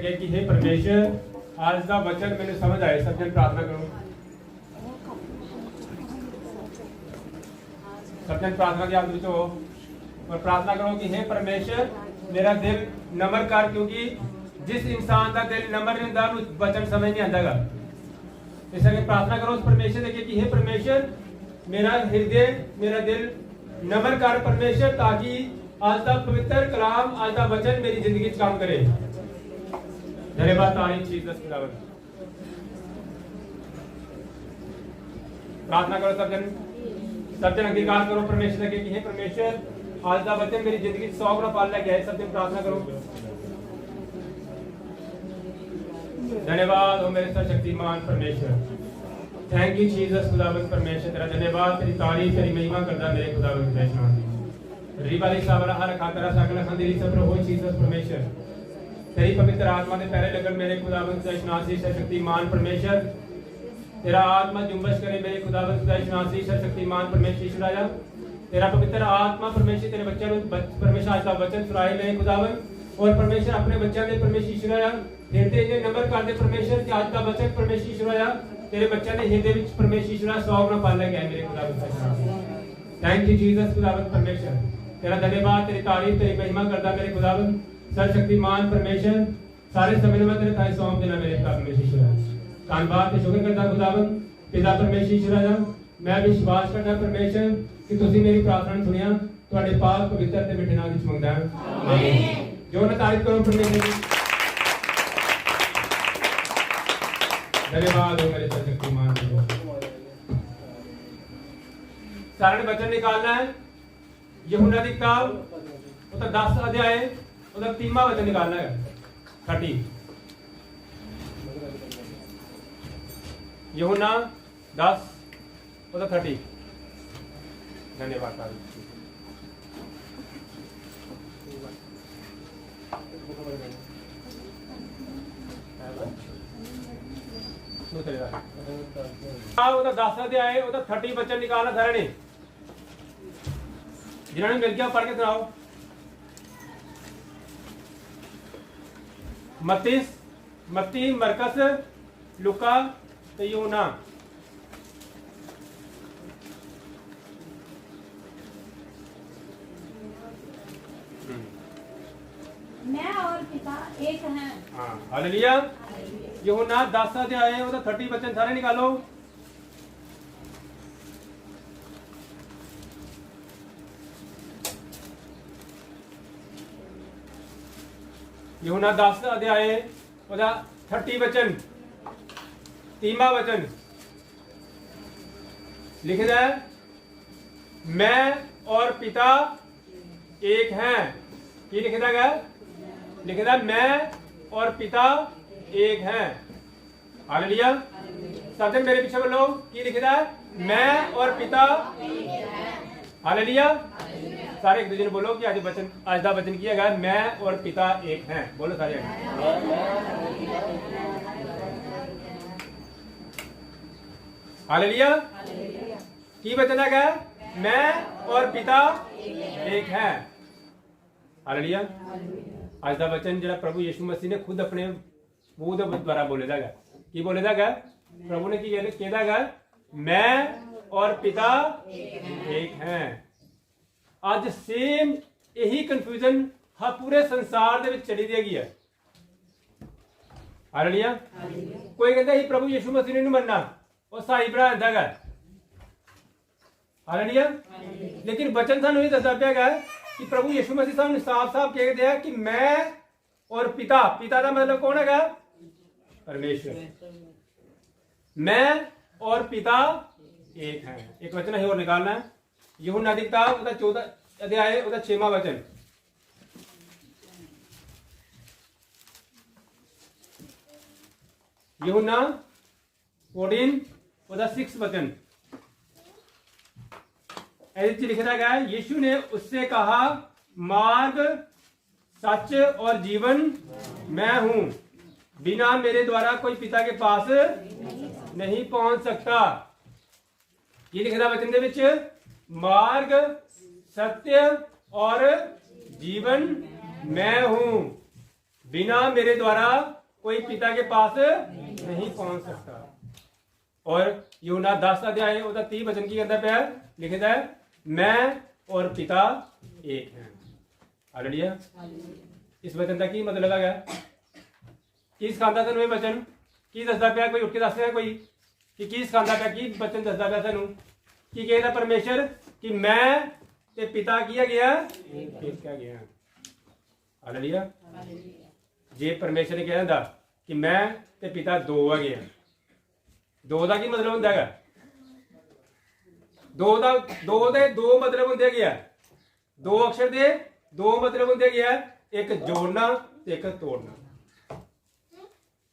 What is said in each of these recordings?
लगे कि हे परमेश्वर आज का वचन मैंने समझ आए। सब जन प्रार्थना करो, सब जन प्रार्थना की हालत हो और प्रार्थना करो कि हे परमेश्वर मेरा दिल नम्र कर, क्योंकि जिस इंसान का दिल नम्र नहीं होता उस वचन समझ नहीं आता। इस करके प्रार्थना करो उस परमेश्वर से कि हे परमेश्वर मेरा हृदय मेरा दिल नम्र कर परमेश्वर, ताकि आज का पवित्र कलाम आज का वचन मेरी जिंदगी च काम करे। धन्यवाद तारीफ जीसस खुदावंद। प्रार्थना करो सब जन अंगीकार करो परमेश्वर से कि हे परमेश्वर आज का वचन मेरी जिंदगी 100 गुना पाल लेके आए। सब जन प्रार्थना करो। धन्यवाद हो मेरे सर्वशक्तिमान परमेश्वर। थैंक यू जीसस खुदावंद परमेश्वर, तेरा धन्यवाद, तेरी तारीफ तेरी महिमा करदा मेरे खुदावंद परमेश्वर। रिबाली सावरा हर खातरा सकल खंदेरी सब हो जीसस परमेश्वर, तेरी पवित्र आत्मा के पैरे लगन मेरे खुदावंद खुदाशनासी सर्वशक्तिमान परमेश्वर। तेरा आत्मा जुम्बश करे मेरे खुदावंद खुदाशनासी सर्वशक्तिमान परमेश्वर राजा। तेरा पवित्र आत्मा परमेश्वर तेरे बच्चों परमेश्वर आज का वचन सुनाए मेरे खुदावंद, और परमेश्वर अपने बच्चों ने परमेश्वर राजा हृदय ने नंबर कर दे परमेश्वर कि आज का वचन परमेश्वर राजा तेरे बच्चों ने हृदय विच परमेश्वर 100 गुना पाल लेके आए मेरे खुदावंद। थैंक यू जीसस खुदावंद परमेश्वर, तेरा धन्यवाद, तेरी तारीफ तेरी महिमा करता मेरे खुदावंद सर्वशक्तिमान परमेश्वर। सारे समय में तेरे ताई सौंप देना मेरे परमेश्वर। धन्यवाद ते शुक्र करता खुदावंद पिता परमेश्वर राजा। मैं विश्वास करता परमेश्वर कि तुसी मेरी प्रार्थना सुनिया, ਤੁਹਾਡੇ पाक पवित्र ते मिठे नाम विच मंगदा हां, आमीन। जो ना तारीफ करो परमेश्वर की। धन्यवाद हो मेरे सर्वशक्तिमान परमेश्वर। सारे वचन निकालना है यूहन्ना की किताब उसका 10 अध्याय उसका 3वां वचन निकालना है 30। यूहन्ना 10 उसका 30। धन्यवाद। ਉਹਦਾ 10 ਅਧਿਆਏ ਉਹਦਾ 30 ਵਚਨ ਨਿਕਾਲਣਾ ਸਾਰਿਆਂ ਨੇ, ਜਿਨ੍ਹਾਂ ਨੇ ਮਿਲ ਗਿਆ ਪੜ੍ਹ ਕੇ ਸੁਣਾਓ। मत्ती मरकस लुका ते यूहन्ना। मैं और पिता एक हैं। हाँ हालेलुया। यूहन्ना 10 अध्याय ਉਹਦਾ 30 वचन सारे निकालो। यूहन्ना 10 अध्याय ਉਹਦਾ 30 वचन 3वां वचन लिखा है, मैं और पिता एक हैं। की लिखा गया? लिखा है मैं और पिता एक हैं। हालेलुया। सब जन मेरे पीछे बोलो की लिखा है, मैं और पिता। हालेलुया। सारे एक दूसरे ने बोलो कि आज वचन आज का वचन किया गया मैं और पिता एक हैं। बोलो सारे। हालेलुया। की वचन है गया मैं और पिता एक हैं। हालेलुया। आज का वचन जो प्रभु यीशु मसीह ने खुद अपने मुंह द्वारा बोले था। की बोले था प्रभु ने की कहता है मैं और पिता एक हैं। आज सेम यही कंफ्यूजन हाँ पूरे संसार दे विच चली दी है। हालेलुया। कोई कहता ही प्रभु यीशु मसीह ने नहीं मनना, वो साई भरा दिंदा है। हालेलुया। लेकिन वचन सानू ये दसदा पिया है कि प्रभु यीशु मसीह साहब साफ साफ कहते हैं कि मैं और पिता। पिता का मतलब कौन है? परमेश्वर। मैं और पिता एक हैं। एक वचन है और निकालना है यूहन्ना की किताब उसका 14 अध्याय उसका 6वां वचन। यूहन्ना 14 उसका 6 वचन ऐसे लिखा गया है, यीशु ने उससे कहा मार्ग सच और जीवन मैं हूं, बिना मेरे द्वारा कोई पिता के पास नहीं पहुंच सकता। ये लिखा वचन दे विच मार्ग सत्य और जीवन मैं हूं, बिना मेरे द्वारा कोई पिता के पास नहीं पहुंच सकता। और यूहन्ना 10 अध्याय ਉਹਦਾ 30 वचन की कहता है, लिखता है मैं और पिता एक हैं। हालेलुया। इस वचन का की मतलब है की सिखांदा सानू ਇਹ वचन की दसदा ਪਿਆ, कोई उठ के दस ਰਿਹਾ कोई कि की सिखांदा ਪਿਆ, की वचन दसदा ਪਿਆ सानू की कहता परमेश्वर कि मैं ते पिता की है गया एक है गया। हालेलुया। जे परमेश्वर ने कह दिंदा कि मैं ते पिता दो है गया, दो का की मतलब होंदा है, दो दे दो मतलब होंदे गया, दो अक्षर दे दो मतलब होंदे गया, एक जोड़ना ते एक तोड़ना।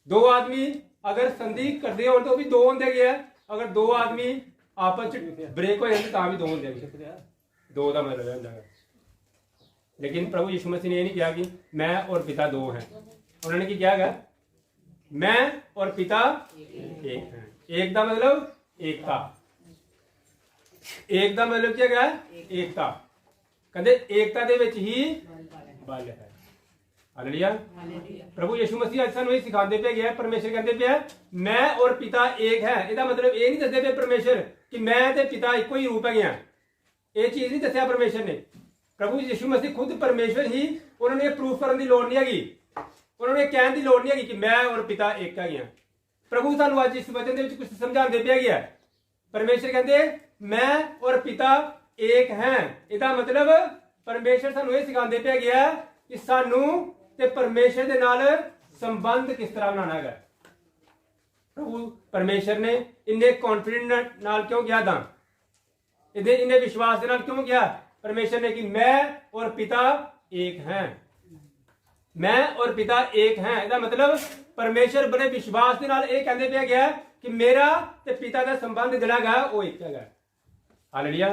दो आदमी अगर संधि करते हो तो भी दो होंदे गया, अगर दो आदमी आपस ब्रेक हो जाते तां भी दो होंदे गया, दो का मतलब होंदा है। लेकिन प्रभु यीशु मसीह ने यह नहीं कहा कि मैं और पिता दो हैं, उन्होंने क्या कहा मैं और पिता एक हैं। एक का मतलब एकता, एक का मतलब क्या है एकता, कहते एकता दे विच ही बल है। हालेलुया। प्रभु यीशु मसीह आज सानू सिखाते पे गया, परमेश्वर कहते पे मैं और पिता एक है। इसका मतलब ये नहीं दसदे पे परमेश्वर कि मैं ते पिता इको ही रूप है गया, ये चीज नहीं दसिया परमेश्वर ने। प्रभु यीशु मसीह खुद परमेश्वर ही, उन्होंने प्रूफ करने की लोड़ नहीं हैगी, उन्होंने कहने की लोड़ नहीं हैगी कि मैं और पिता एक है गया। प्रभु सानू आज इस वचन दे कुछ समझाते पे गया, परमेश्वर कहते मैं और पिता एक हैं। इसका मतलब परमेश्वर सानू ये सिखाते पे गया कि सानू ते परमेश्वर दे नाल संबंध किस तरह बनाना है। प्रभु परमेश्वर ने इन्ने कॉन्फिडेंट नाल क्यों किया था, इन्ने विश्वास के नाल क्यों किया परमेश्वर ने कि मैं और पिता एक हैं, मैं और पिता एक हैं। इसका मतलब परमेश्वर बड़े विश्वास के नाल ये कहते पे गया कि मेरा ते पिता का संबंध जिहड़ा है वो एक है। हालेलुया।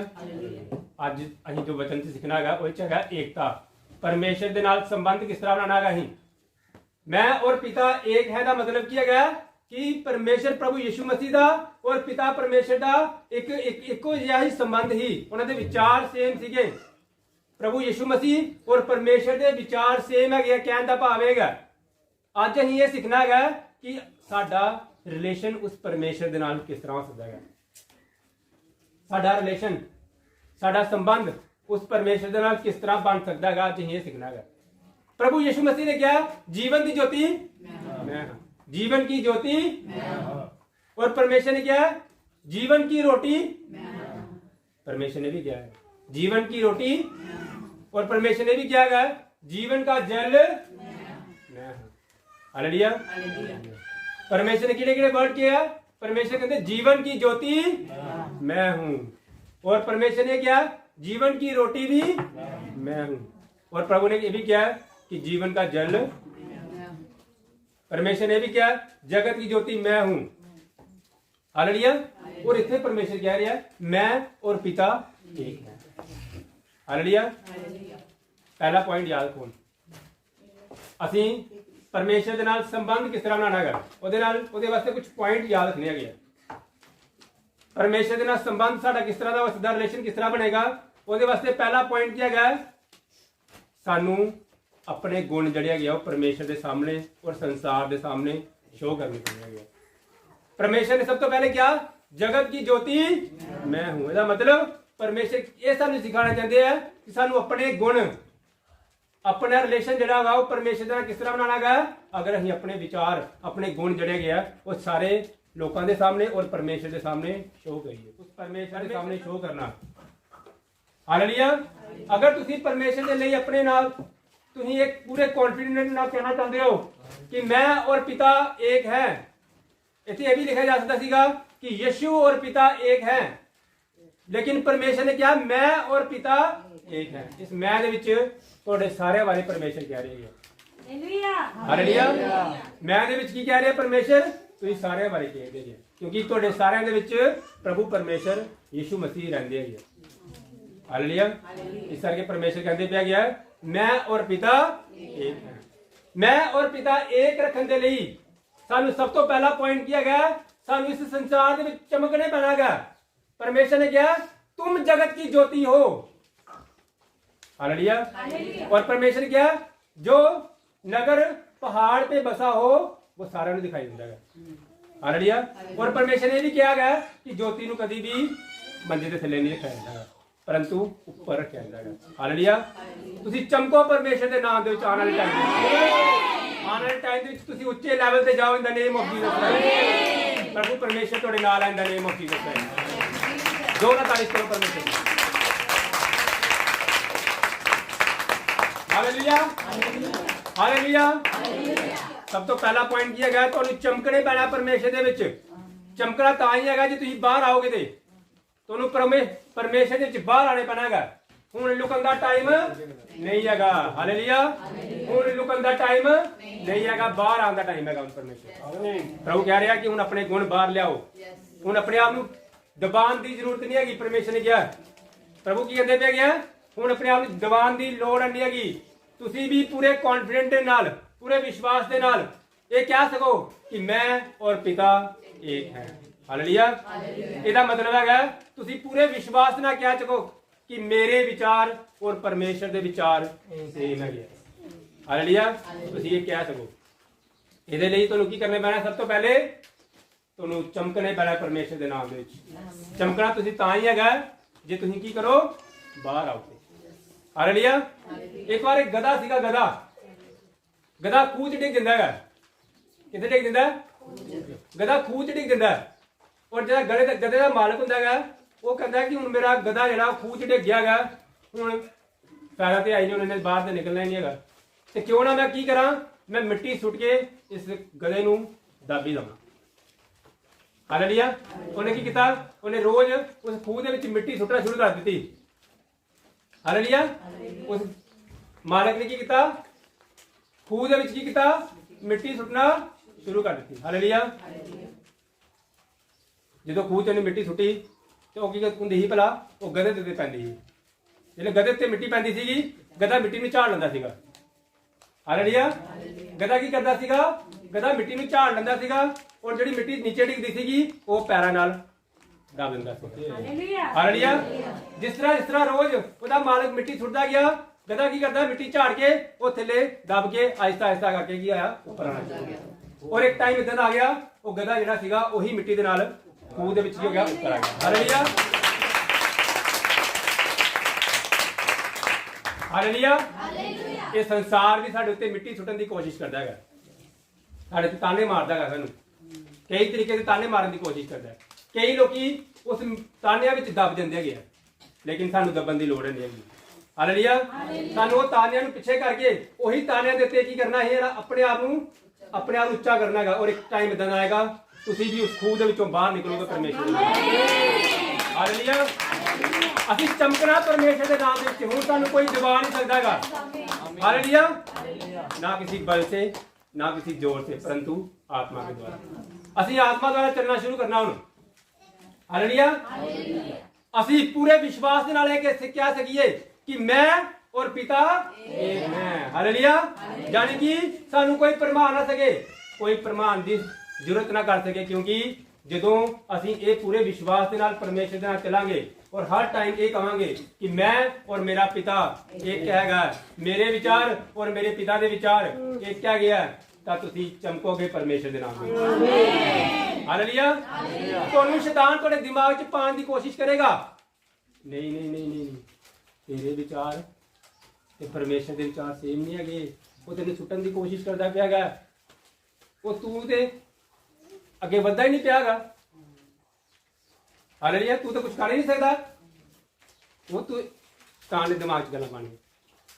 आज असीं जो वचन से सीखना है वो है एकता, परमेश्वर के नाल संबंध किस तरह बनाना है। मैं और पिता एक है का मतलब किया गया कि परमेश्वर प्रभु यीशु मसीह का और पिता परमेश्वर का इको जिहा ही संबंध ही, उन्होंने विचार सेम सीगे। प्रभु यीशु मसीह और परमेश्वर के विचार सेम है, कहने का भाव है अज असीं ये सीखना है कि साडा रिलेशन उस परमेश्वर के नाल किस तरह हो सकता है, साडा रिलेशन साडा संबंध उस परमेश्वर के नाल किस तरह बन सकता है, अज असीं ये सीखना है। प्रभु यीशु मसीह ने क्या जीवन की ज्योति मैं हां, जीवन की ज्योति और परमेश्वर ने क्या जीवन की रोटी, परमेश्वर ने भी क्या है जीवन की रोटी, और परमेश्वर ने भी क्या है जीवन का जल मैं हां। हालेलुया। परमेश्वर ने किहड़े किहड़े वर्ड किया, परमेश्वर कहते जीवन की ज्योति मैं हूं, और परमेश्वर ने क्या जीवन की रोटी भी मैं हूं, और प्रभु ने ये भी क्या कि जीवन का जल, परमेश्वर ने भी क्या जगत की ज्योति मैं हूं। हालेलुया। और इतने परमेश्वर कह रहा है मैं और पिता एक है। हालेलुया। पहला पॉइंट याद रखो, असीं परमेश्वर के नाल संबंध किस तरह बनाना है, ਉਹਦੇ वास्ते कुछ पॉइंट याद रखने है। परमेश्वर के नाल संबंध साडा किस तरह का सीधा रिलेशन किस तरह बनेगा, ਉਹਦੇ वास्ते पहला पॉइंट क्या है सानू अपने गुण जड़े है परमेश्वर के सामने और संसार के सामने शो करने पड़ेंगे। परमेश्वर ने सब तो पहले क्या जगत की ज्योति मैं हूं, इसका मतलब परमेश्वर ये सानू सिखाना चाहते हैं कि सानू अपने गुण अपना रिलेशन जड़ा वा परमेश्वर का किस तरह बनाना है। अगर असीं अपने विचार अपने गुण जड़े गए वो सारे लोगों के सामने और परमेश्वर के सामने शो करिए, उस परमेश्वर के सामने शो करना। हालेलुया। अगर तुसीं परमेश्वर के लिए अपने नाल तुसीं एक पूरे कॉन्फिडेंस नाल कहना चाहते हो कि मैं और पिता एक है, इत्थे ये भी लिखा जा सकता सीगा कि यीशु और पिता एक है, लेकिन परमेश्वर ने क्या मैं और पिता एक है। इस मैं दे विच तुहाडे सारे बारे परमेश्वर कह रहे हैं। हालेलुया। मैं दे विच की कह रहे हैं परमेश्वर, तुसीं सारे बारे कह रहे हैं, क्योंकि तुहाडे सारिਆਂ दे विच प्रभु परमेश्वर यीशु मसीह रहंदे हैं। हालेलुया। इस करके परमेश्वर कहते पे गया मैं और पिता एक है। मैं और पिता एक रखने के लिए सानू सब तो पहला पॉइंट किया गया सानू इस संसार के चमकने पैना गया। परमेश्वर ने कहा तुम जगत की ज्योति हो। हालेलुया। और परमेश्वर क्या जो नगर पहाड़ पे बसा हो वो सारा ਨੂੰ दिखाई ਦਿੰਦਾ ਹੈ। हालेलुया। और परमेश्वर ने भी किया गया कि ज्योति ਨੂੰ कभी भी ਮੰਜੇ ਦੇ ਥੱਲੇ ਨਹੀਂ ਰੱਖਿਆ ਜਾਂਦਾ परंतु ਉੱਪਰ ਰੱਖਿਆ ਜਾਂਦਾ ਹੈ। हालेलुया। ਤੁਸੀਂ ਚਮਕੋ ਪਰਮੇਸ਼ਰ ਦੇ ਨਾਮ ਦੇ ਵਿੱਚ ਆਉਣ ਵਾਲੇ ਟਾਈਮ ਵਿੱਚ। ਆਉਣ ਵਾਲੇ ਟਾਈਮ ਦੇ ਵਿੱਚ ਤੁਸੀਂ ਉੱਚੇ ਲੈਵਲ ਤੇ ਜਾਓ ਇਨ ਦਾ ਨੇਮ ਆਫ ਜੀਸਸ। ਪ੍ਰਭੂ ਪਰਮੇਸ਼ਰ ਤੁਹਾਡੇ ਨਾਲ ਹੈ ਇਨ ਦਾ ਨੇਮ ਆਫ ਜੀਸਸ। ਜੋ ਨਾ ਤਾਰੀਫ ਕਰੋ परमेश्वर ਦੀ। Hallelujah hallelujah. ਸਭ ਤੋਂ ਪਹਿਲਾ ਪੁਆਇੰਟ ਕੀ ਹੈਗਾ? ਤੁਹਾਨੂੰ ਚਮਕਣੇ ਪੈਣਾ ਪਰਮੇਸ਼ਰ ਦੇ ਵਿੱਚ। ਚਮਕਣਾ ਤਾਂ ਹੀ ਹੈਗਾ ਜੇ ਤੁਸੀਂ ਬਾਹਰ ਆਓਗੇ ਤੇ ਤੁਹਾਨੂੰ ਪਰਮੇਸ਼ਰ ਦੇ ਵਿੱਚ ਬਾਹਰ ਆਣੇ ਪੈਣਾ ਹੈਗਾ। ਹੁਣ ਲੁਕਣ ਦਾ ਟਾਈਮ ਨਹੀਂ ਹੈਗਾ। ਹਾਲੇਲੂਇਆ। ਹੁਣ ਲੁਕਣ ਦਾ ਟਾਈਮ ਨਹੀਂ ਹੈਗਾ, ਬਾਹਰ ਆਉਣ ਦਾ ਟਾਈਮ ਹੈਗਾ ਹੁਣ ਪਰਮੇਸ਼ਰ। ਪ੍ਰਭੂ ਕਹਿ ਰਿਹਾ ਕਿ ਹੁਣ ਆਪਣੇ ਗੁਣ ਬਾਹਰ ਲਿਆਓ। ਹੁਣ ਆਪਣੇ ਆਪ ਨੂੰ ਦਬਾਉਣ ਦੀ ਜ਼ਰੂਰਤ ਨਹੀਂ ਹੈਗੀ। ਪਰਮੇਸ਼ਰ ਨੇ ਕਿਹਾ, ਪ੍ਰਭੂ ਕੀ ਕਹਿੰਦੇ ਪਏ ਗਿਆ, ਹੁਣ ਆਪਣੇ ਆਪ ਨੂੰ ਦਬਾਉਣ ਦੀ ਲੋੜ ਨਹੀਂ ਹੈਗੀ। ਤੁਸੀਂ ਵੀ ਪੂਰੇ ਕੌਨਫੀਡੈਂਟ ਦੇ ਨਾਲ, ਪੂਰੇ ਵਿਸ਼ਵਾਸ ਦੇ ਨਾਲ ਇਹ ਕਹਿ ਸਕੋ ਕਿ ਮੈਂ ਔਰ ਪਿਤਾ ਇੱਕ ਹੈ। ਹਾਲੇਲੂਇਆ। ਇਹਦਾ ਮਤਲਬ ਹੈਗਾ ਤੁਸੀਂ ਪੂਰੇ ਵਿਸ਼ਵਾਸ ਨਾਲ ਕਹਿ ਸਕੋ ਕਿ ਮੇਰੇ ਵਿਚਾਰ ਔਰ ਪਰਮੇਸ਼ਰ ਦੇ ਵਿਚਾਰ ਸੇਮ ਹੈਗੇ। ਹਾਲੇਲੂਇਆ। ਤੁਸੀਂ ਇਹ ਕਹਿ ਸਕੋ। ਇਹਦੇ ਲਈ ਤੁਹਾਨੂੰ ਕੀ ਕਰਨਾ ਪੈਣਾ? ਸਭ ਤੋਂ ਪਹਿਲੇ ਤੁਹਾਨੂੰ ਚਮਕਣੇ ਪੈਣਾ ਪਰਮੇਸ਼ਰ ਦੇ ਨਾਮ ਦੇ ਵਿੱਚ। ਚਮਕਣਾ ਤੁਸੀਂ ਤਾਂ ਹੀ ਹੈਗਾ ਜੇ ਤੁਸੀਂ ਕੀ ਕਰੋ? ਬਾਹਰ ਆਓ। ਹਾਲੇਲੂਇਆ। ਇੱਕ ਵਾਰ ਇੱਕ ਗਧਾ ਸੀਗਾ। ਗਧਾ ਖੂਹ ਚ ਡਿੱਗ ਜਾਂਦਾ ਹੈਗਾ। ਕਿੱਥੇ ਡਿੱਗ ਦਿੰਦਾ? ਗਧਾ ਖੂਹ ਚ ਡਿੱਗ ਦਿੰਦਾ। ਔਰ ਜਿਹੜਾ ਗਧੇ ਦਾ ਮਾਲਕ ਹੁੰਦਾ ਹੈਗਾ ਉਹ ਕਹਿੰਦਾ ਕਿ ਹੁਣ ਮੇਰਾ ਗਧਾ ਜਿਹੜਾ ਖੂਹ ਚ ਡਿੱਗ ਗਿਆ ਹੈਗਾ, ਹੁਣ ਫਾਇਦਾ ਤੇ ਆਈ ਨਹੀਂ, ਉਹਨੇ ਬਾਹਰ ਤੇ ਨਿਕਲਣਾ ਨਹੀਂ ਹੈਗਾ, ਤੇ ਕਿਉਂ ਨਾ ਮੈਂ ਕੀ ਕਰਾਂ? ਮੈਂ ਮਿੱਟੀ ਸੁੱਟ ਕੇ ਇਸ ਗਧੇ ਨੂੰ ਦਾਬੀ ਦਵਾਂ। ਹਾਲੇਲੂਇਆ। ਉਹਨੇ ਕੀ ਕੀਤਾ? ਉਹਨੇ ਰੋਜ਼ ਉਸ ਖੂਹ ਦੇ ਵਿੱਚ ਮਿੱਟੀ ਸੁੱਟਣਾ ਸ਼ੁਰੂ ਕਰ ਦਿੱਤੀ। ਹਾਲੇਲੂਇਆ। ਉਸ ਮਾਲਕ ਨੇ ਕੀ ਕੀਤਾ? ਖੂਹ ਦੇ ਵਿੱਚ ਕੀ ਕੀਤਾ? ਮਿੱਟੀ ਸੁੱਟਣਾ ਸ਼ੁਰੂ ਕਰ ਦਿੱਤੀ। ਹਾਲੇਲੂਇਆ। ਜਦੋਂ ਖੂਹ ਚ ਉਹਨੇ ਮਿੱਟੀ ਸੁੱਟੀ ਤੇ ਉਹ ਕੀ ਹੁੰਦੀ ਸੀ ਭਲਾ? ਉਹ ਗਧੇ ਦੇ ਉੱਤੇ ਪੈਂਦੀ ਸੀ। ਜਿਹੜੇ ਗਧੇ ਤੇ ਮਿੱਟੀ ਪੈਂਦੀ ਸੀਗੀ, ਗਧਾ ਮਿੱਟੀ ਨੂੰ ਝਾੜ ਲੈਂਦਾ ਸੀਗਾ। ਹਾਲੇਲੂਇਆ। ਗਧਾ ਕੀ ਕਰਦਾ ਸੀਗਾ? ਗਧਾ ਮਿੱਟੀ ਨੂੰ ਝਾੜ ਲੈਂਦਾ ਸੀਗਾ ਔਰ ਜਿਹੜੀ ਮਿੱਟੀ ਨੀਚੇ ਡਿੱਗਦੀ ਸੀਗੀ ਉਹ ਪੈਰਾਂ ਨਾਲ ਦਬ ਦਿੰਦਾ ਸੀ। ਹਾਲੇਲੂਇਆ। ਜਿਸ ਤਰ੍ਹਾਂ ਰੋਜ਼ ਉਹਦਾ ਮਾਲਕ ਮਿੱਟੀ ਸੁੱਟਦਾ ਗਿਆ, ਗਧਾ ਕੀ ਕਰਦਾ? ਮਿੱਟੀ ਝਾੜ ਕੇ ਉਹ ਥੱਲੇ ਦਬ ਕੇ ਆਹਿਸਤਾ ਕਰਕੇ ਕੀ ਆਇਆ? ਉੱਪਰ ਆਣਾ ਸ਼ੁਰੂ ਹੋ ਗਿਆ। ਔਰ ਇੱਕ ਟਾਈਮ ਇਦਾਂ ਦਾ ਆ ਗਿਆ, ਉਹ ਗਧਾ ਜਿਹੜਾ ਸੀਗਾ ਉਹੀ ਮਿੱਟੀ ਦੇ ਨਾਲ ਖੂਹ ਦੇ ਵਿੱਚ ਕੀ ਹੋ ਗਿਆ? ਉੱਪਰ ਆ ਗਿਆ। ਹਾਲੇਲੂਇਆ। ਹਾਲੇਲੂਇਆ। ਇਹ ਸੰਸਾਰ ਵੀ ਸਾਡੇ ਉੱਤੇ ਮਿੱਟੀ ਸੁੱਟਣ ਦੀ ਕੋਸ਼ਿਸ਼ ਕਰਦਾ ਹੈਗਾ। ਸਾਡੇ ਤੇ ਤਾਨੇ ਮਾਰਦਾ ਹੈਗਾ, ਸਾਨੂੰ ਕਈ ਤਰੀਕੇ ਦੇ ਤਾਨੇ ਮਾਰਨ ਦੀ ਕੋਸ਼ਿਸ਼ ਕਰਦਾ ਹੈ। ਕਈ ਲੋਕੀ ਉਸ ਤਾਨਿਆਂ ਵਿੱਚ ਦਬ ਜਾਂਦੇ ਹੈਗੇ ਆ, ਲੇਕਿਨ ਸਾਨੂੰ ਦਬਣ ਦੀ ਲੋੜ ਨਹੀਂ ਹੈਗੀ। ਹਾਲੇਲੂਇਆ। ਸਾਨੂੰ ਉਹ ਤਾਨਿਆਂ ਨੂੰ ਪਿੱਛੇ ਕਰਕੇ ਉਹੀ ਤਾਨਿਆਂ ਦੇ ਉੱਤੇ ਕੀ ਕਰਨਾ ਹੈ? ਆਪਣੇ ਆਪ ਨੂੰ ਉੱਚਾ ਕਰਨਾ ਹੈਗਾ। ਔਰ ਇੱਕ ਟਾਈਮ ਇਦਾਂ ਦਾ ਆਏਗਾ ਤੁਸੀਂ ਵੀ ਉਸ ਖੂਹ ਦੇ ਵਿੱਚੋਂ ਬਾਹਰ ਨਿਕਲੋਗੇ ਪਰਮੇਸ਼ਰ ਦੇ ਨਾਮ। ਹਾਲੇਲੂਇਆ। ਅਸੀਂ ਚਮਕਣਾ ਪਰਮੇਸ਼ਰ ਦੇ ਨਾਮ ਦੇ ਵਿੱਚ। ਹੁਣ ਸਾਨੂੰ ਕੋਈ ਦਬਾ ਨਹੀਂ ਸਕਦਾ ਹੈਗਾ। हालेलुया। ना किसी बल से ना किसी जोर से परंतु आत्मा के द्वारा। ਅਸੀਂ ਆਤਮਾ ਦੁਆਰਾ ਚੱਲਣਾ ਸ਼ੁਰੂ ਕਰਨਾ ਹੁਣ। ਹਾਲੇਲੂਇਆ। ਅਸੀਂ ਪੂਰੇ ਵਿਸ਼ਵਾਸ ਦੇ ਨਾਲ ਇਹ ਕਹਿ ਸਕੀਏ ਕਿ ਮੈਂ ਔਰ ਪਿਤਾ ਇੱਕ ਹੈ। ਹਾਲੇਲੂਇਆ। ਯਾਨੀ ਕਿ ਸਾਨੂੰ ਕੋਈ ਭਰਮਾ ਨਾ ਸਕੇ, ਕੋਈ ਭਰਮਾਉਣ ਦੀ ਜ਼ਰੂਰਤ ਨਾ ਕਰ ਸਕੇ, ਕਿਉਂਕਿ ਜਦੋਂ ਅਸੀਂ ਇਹ ਪੂਰੇ ਵਿਸ਼ਵਾਸ ਦੇ ਨਾਲ ਪਰਮੇਸ਼ਰ ਦੇ ਨਾਲ ਚੱਲਾਂਗੇ और हर टाइम ये कहांगे कि मैं और मेरा पिता एक कहेगा, मेरे विचार और मेरे पिता के विचार एक क्या गया ਤਾਂ ਤੁਸੀਂ ਚਮਕੋਗੇ ਪਰਮੇਸ਼ਰ ਦੇ ਨਾਮ ਵਿੱਚ। ਹਾਲੇਲੂਇਆ। ਤੁਹਾਨੂੰ ਸ਼ੈਤਾਨ ਤੁਹਾਡੇ ਦਿਮਾਗ 'ਚ ਪਾਉਣ ਦੀ ਕੋਸ਼ਿਸ਼ ਕਰੇਗਾ, ਨਹੀਂ ਤੇਰੇ ਵਿਚਾਰ ਤੇ ਪਰਮੇਸ਼ਰ ਦੇ ਵਿਚਾਰ ਸੇਮ ਨਹੀਂ ਹੈਗੇ। ਉਹ ਤੈਨੂੰ ਸੁੱਟਣ ਦੀ ਕੋਸ਼ਿਸ਼ ਕਰਦਾ ਪਿਆ ਹੈਗਾ। ਉਹ ਤੂੰ ਤੇ ਅੱਗੇ ਵੱਧਦਾ ਹੀ ਨਹੀਂ ਪਿਆ ਹੈਗਾ। ਹਾਲੇਲੂਇਆ। ਤੂੰ ਤਾਂ ਕੁਝ ਕਰ ਹੀ ਨਹੀਂ ਸਕਦਾ। ਉਹ ਤੂੰ ਤਾਂ ਦੇ ਦਿਮਾਗ 'ਚ ਗੱਲਾਂ ਪਾਣੀ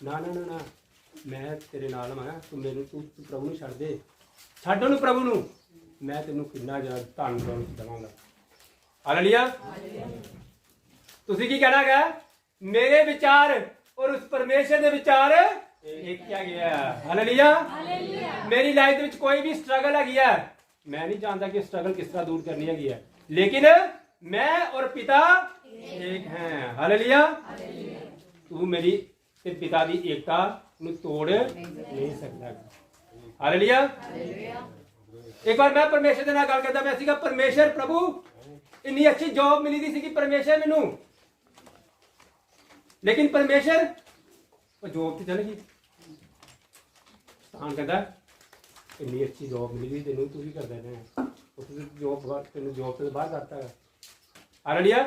ਨਾ ਮੈਂ ਤੇਰੇ ਨਾਲ ਹਾਂ। ਤੂੰ ਪ੍ਰਭੂ ਨੂੰ ਛੱਡ ਦੇ, ਛੱਡ ਉਹਨੂੰ ਪ੍ਰਭੂ ਨੂੰ, ਮੈਂ ਤੈਨੂੰ ਕਿੰਨਾ ਜ਼ਿਆਦਾ ਧਨ ਦੇਵਾਂਗਾ। ਹਾਲੇਲੂਇਆ। ਤੁਸੀਂ ਕੀ ਕਹਿਣਾ ਹੈਗਾ? ਮੇਰੇ ਵਿਚਾਰ ਔਰ ਉਸ ਪਰਮੇਸ਼ਰ ਦੇ ਵਿਚਾਰ ਇੱਕ ਕਿਹਾ ਗਿਆ। ਹਾਲੇਲੂਇਆ। ਮੇਰੀ ਲਾਈਫ ਦੇ ਵਿੱਚ ਕੋਈ ਵੀ ਸਟਰਗਲ ਹੈਗੀ ਹੈ, ਮੈਂ ਨਹੀਂ ਜਾਣਦਾ ਕਿ ਸਟਰਗਲ ਕਿਸ ਤਰ੍ਹਾਂ ਦੂਰ ਕਰਨੀ ਹੈਗੀ ਹੈ, ਲੇਕਿਨ मैं और पिता एक हैं। हालेलुया। तू मेरी ते पिता की एकता ਨੂੰ ਤੋੜ ਨਹੀਂ ਸਕਦਾ। ਹਾਲੇਲੂਇਆ। ਇੱਕ ਵਾਰ ਮੈਂ ਪਰਮੇਸ਼ਰ ਦੇ ਨਾਲ ਗੱਲ ਕਰਦਾ ਮੈਂ ਸੀਗਾ, ਪਰਮੇਸ਼ਰ ਪ੍ਰਭੂ ਇੰਨੀ ਅੱਛੀ ਜੌਬ ਮਿਲੀ ਦੀ ਸੀ ਕਿ ਪਰਮੇਸ਼ਰ ਮੈਨੂੰ, ਲੇਕਿਨ ਪਰਮੇਸ਼ਰ ਉਹ ਜੌਬ ਤੇ ਚਲ ਗਈ। ਤਾਂ ਕਹਿੰਦਾ ਇੰਨੀ ਅੱਛੀ ਜੌਬ ਮਿਲ ਗਈ ਤੈਨੂੰ, ਤੂੰ ਕੀ ਕਰਦਾ ਰਿਹਾ ਉਸ ਜੌਬ ਤੈਨੂੰ ਜੌਬ ਤੋਂ ਬਾਹਰ ਕਰਤਾ है हालेलुया।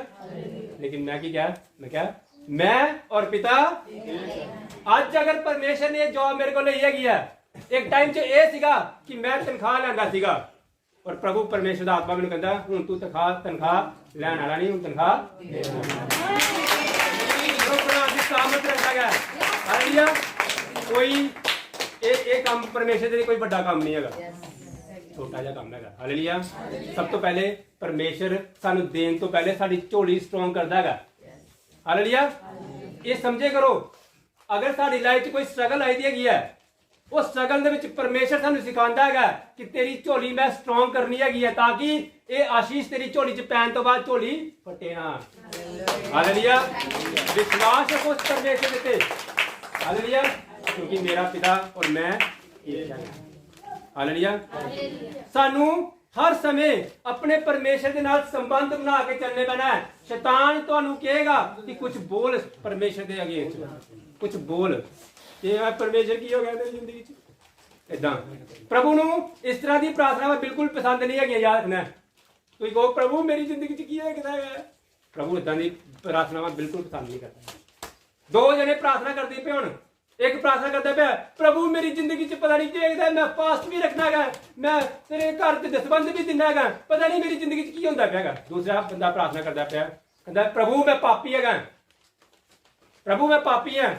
लेकिन मैं की क्या मैं क्या मैं और पिता ਅੱਜ अगर परमेश्वर ने जॉब मेरे को ਲਈ ਹੈਗੀ ਹੈ ਇੱਕ ਟਾਈਮ 'ਚ ਇਹ ਸੀਗਾ ਕਿ ਮੈਂ ਤਨਖਾਹ ਲੈਂਦਾ ਸੀਗਾ ਔਰ ਪ੍ਰਭੂ ਪਰਮੇਸ਼ਰ ਦਾ ਆਤਮਾ ਮੈਨੂੰ ਕਹਿੰਦਾ ਹੁਣ ਤੂੰ ਤਨਖਾਹ ਲੈਣ ਵਾਲਾ ਨਹੀਂ, ਹੁਣ ਤਨਖਾਹ ਸਾਮਤ ਰੱਖਦਾ ਹੈ ਹਾਲੇਲੂਇਆ। ਕੋਈ ਇਹ ਕੰਮ ਪਰਮੇਸ਼ਰ ਦੇ ਕੋਈ ਵੱਡਾ ਕੰਮ ਨਹੀਂ ਹੈਗਾ, ਛੋਟਾ ਜਿਹਾ ਕੰਮ ਹੈਗਾ ਹਾਲੇਲੂਇਆ। ਸਭ ਤੋਂ ਪਹਿਲੇ ਪਰਮੇਸ਼ਰ ਸਾਨੂੰ ਦੇਣ ਤੋਂ ਪਹਿਲੇ ਸਾਡੀ ਝੋਲੀ ਸਟਰੋਂਗ ਕਰਦਾ ਹੈਗਾ ਹਾਲੇਲੂਇਆ। ਇਹ ਸਮਝੇ ਕਰੋ ਅਗਰ ਸਾਡੀ ਲਾਈਫ 'ਚ ਕੋਈ ਸਟਰਗਲ ਆਈ ਦੀ ਹੈਗੀ ਹੈ ਉਹ ਸਟਰਗਲ ਦੇ ਵਿੱਚ ਪਰਮੇਸ਼ਰ ਸਾਨੂੰ ਸਿਖਾਉਂਦਾ ਹੈਗਾ ਕਿ ਤੇਰੀ ਝੋਲੀ ਮੈਂ ਸਟਰੋਂਗ ਕਰਨੀ ਹੈਗੀ ਹੈ ਤਾਂ ਕਿ ਇਹ ਆਸ਼ੀਸ਼ ਤੇਰੀ ਝੋਲੀ 'ਚ ਪੈਣ ਤੋਂ ਬਾਅਦ ਝੋਲੀ ਫਟੇ ਨਾ ਹਾਲੇਲੂਇਆ। ਵਿਸ਼ਵਾਸ ਰੱਖੋ ਉਸ ਪਰਮੇਸ਼ਰ ਦੇ ਤੇ ਹਾਲੇਲੂਇਆ ਕਿਉਂਕਿ ਮੇਰਾ ਪਿਤਾ ਔਰ ਮੈਂ ਇੱਕ ਹਾਂ ਹਾਲੇਲੂਇਆ। ਸਾਨੂੰ ਹਰ ਸਮੇਂ ਆਪਣੇ ਪਰਮੇਸ਼ਰ ਦੇ ਨਾਲ ਸੰਬੰਧ ਬਣਾ ਕੇ ਚੱਲਣੇ ਪੈਣਾ ਹੈ। ਸ਼ੈਤਾਨ ਤੁਹਾਨੂੰ ਕਹੇਗਾ ਕਿ ਕੁਝ ਬੋਲ ਪਰਮੇਸ਼ਰ ਦੇ ਅਗੇਂਸਟ ਕੁਝ ਬੋਲ ਕਿ ਆ ਪਰਮੇਸ਼ਰ ਕੀ ਹੋ ਗਿਆ ਤੇਰੀ ਜ਼ਿੰਦਗੀ 'ਚ ਇਦਾਂ। ਪ੍ਰਭੂ ਨੂੰ ਇਸ ਤਰ੍ਹਾਂ ਦੀ ਪ੍ਰਾਰਥਨਾਵਾਂ ਬਿਲਕੁਲ ਪਸੰਦ ਨਹੀਂ ਹੈਗੀਆਂ, ਯਾਦ ਰੱਖਣਾ। ਤੁਸੀਂ ਕਹੋ ਪ੍ਰਭੂ ਮੇਰੀ ਜ਼ਿੰਦਗੀ 'ਚ ਕੀ ਹੈਗਾ ਪ੍ਰਭੂ ਇਦਾਂ ਦੀ ਪ੍ਰਾਰਥਨਾਵਾਂ ਬਿਲਕੁਲ ਪਸੰਦ ਨਹੀਂ ਕਰਦਾ। ਦੋ ਜਣੇ ਪ੍ਰਾਰਥਨਾ ਕਰਦੇ ਪਏ ਹੁਣ, ਇੱਕ ਪ੍ਰਾਰਥਨਾ ਕਰਦਾ ਪਿਆ ਪ੍ਰਭੂ ਮੇਰੀ ਜ਼ਿੰਦਗੀ 'ਚ ਪਤਾ ਨਹੀਂ ਕੀ ਹੈਗਾ, ਮੈਂ ਫਾਸਟ ਵੀ ਰੱਖਣਾ ਹੈਗਾ, ਮੈਂ ਤੇਰੇ ਘਰ 'ਚ ਦਸਵੰਧ ਵੀ ਦਿੰਦਾ ਹੈਗਾ, ਪਤਾ ਨਹੀਂ ਮੇਰੀ ਜ਼ਿੰਦਗੀ 'ਚ ਕੀ ਹੁੰਦਾ ਪਿਆ ਹੈਗਾ। ਦੂਸਰਾ ਬੰਦਾ ਪ੍ਰਾਰਥਨਾ ਕਰਦਾ ਪਿਆ ਕਹਿੰਦਾ ਪ੍ਰਭੂ ਮੈਂ ਪਾਪੀ ਹੈਗਾ, ਪ੍ਰਭੂ ਮੈਂ ਪਾਪੀ ਹਾਂ,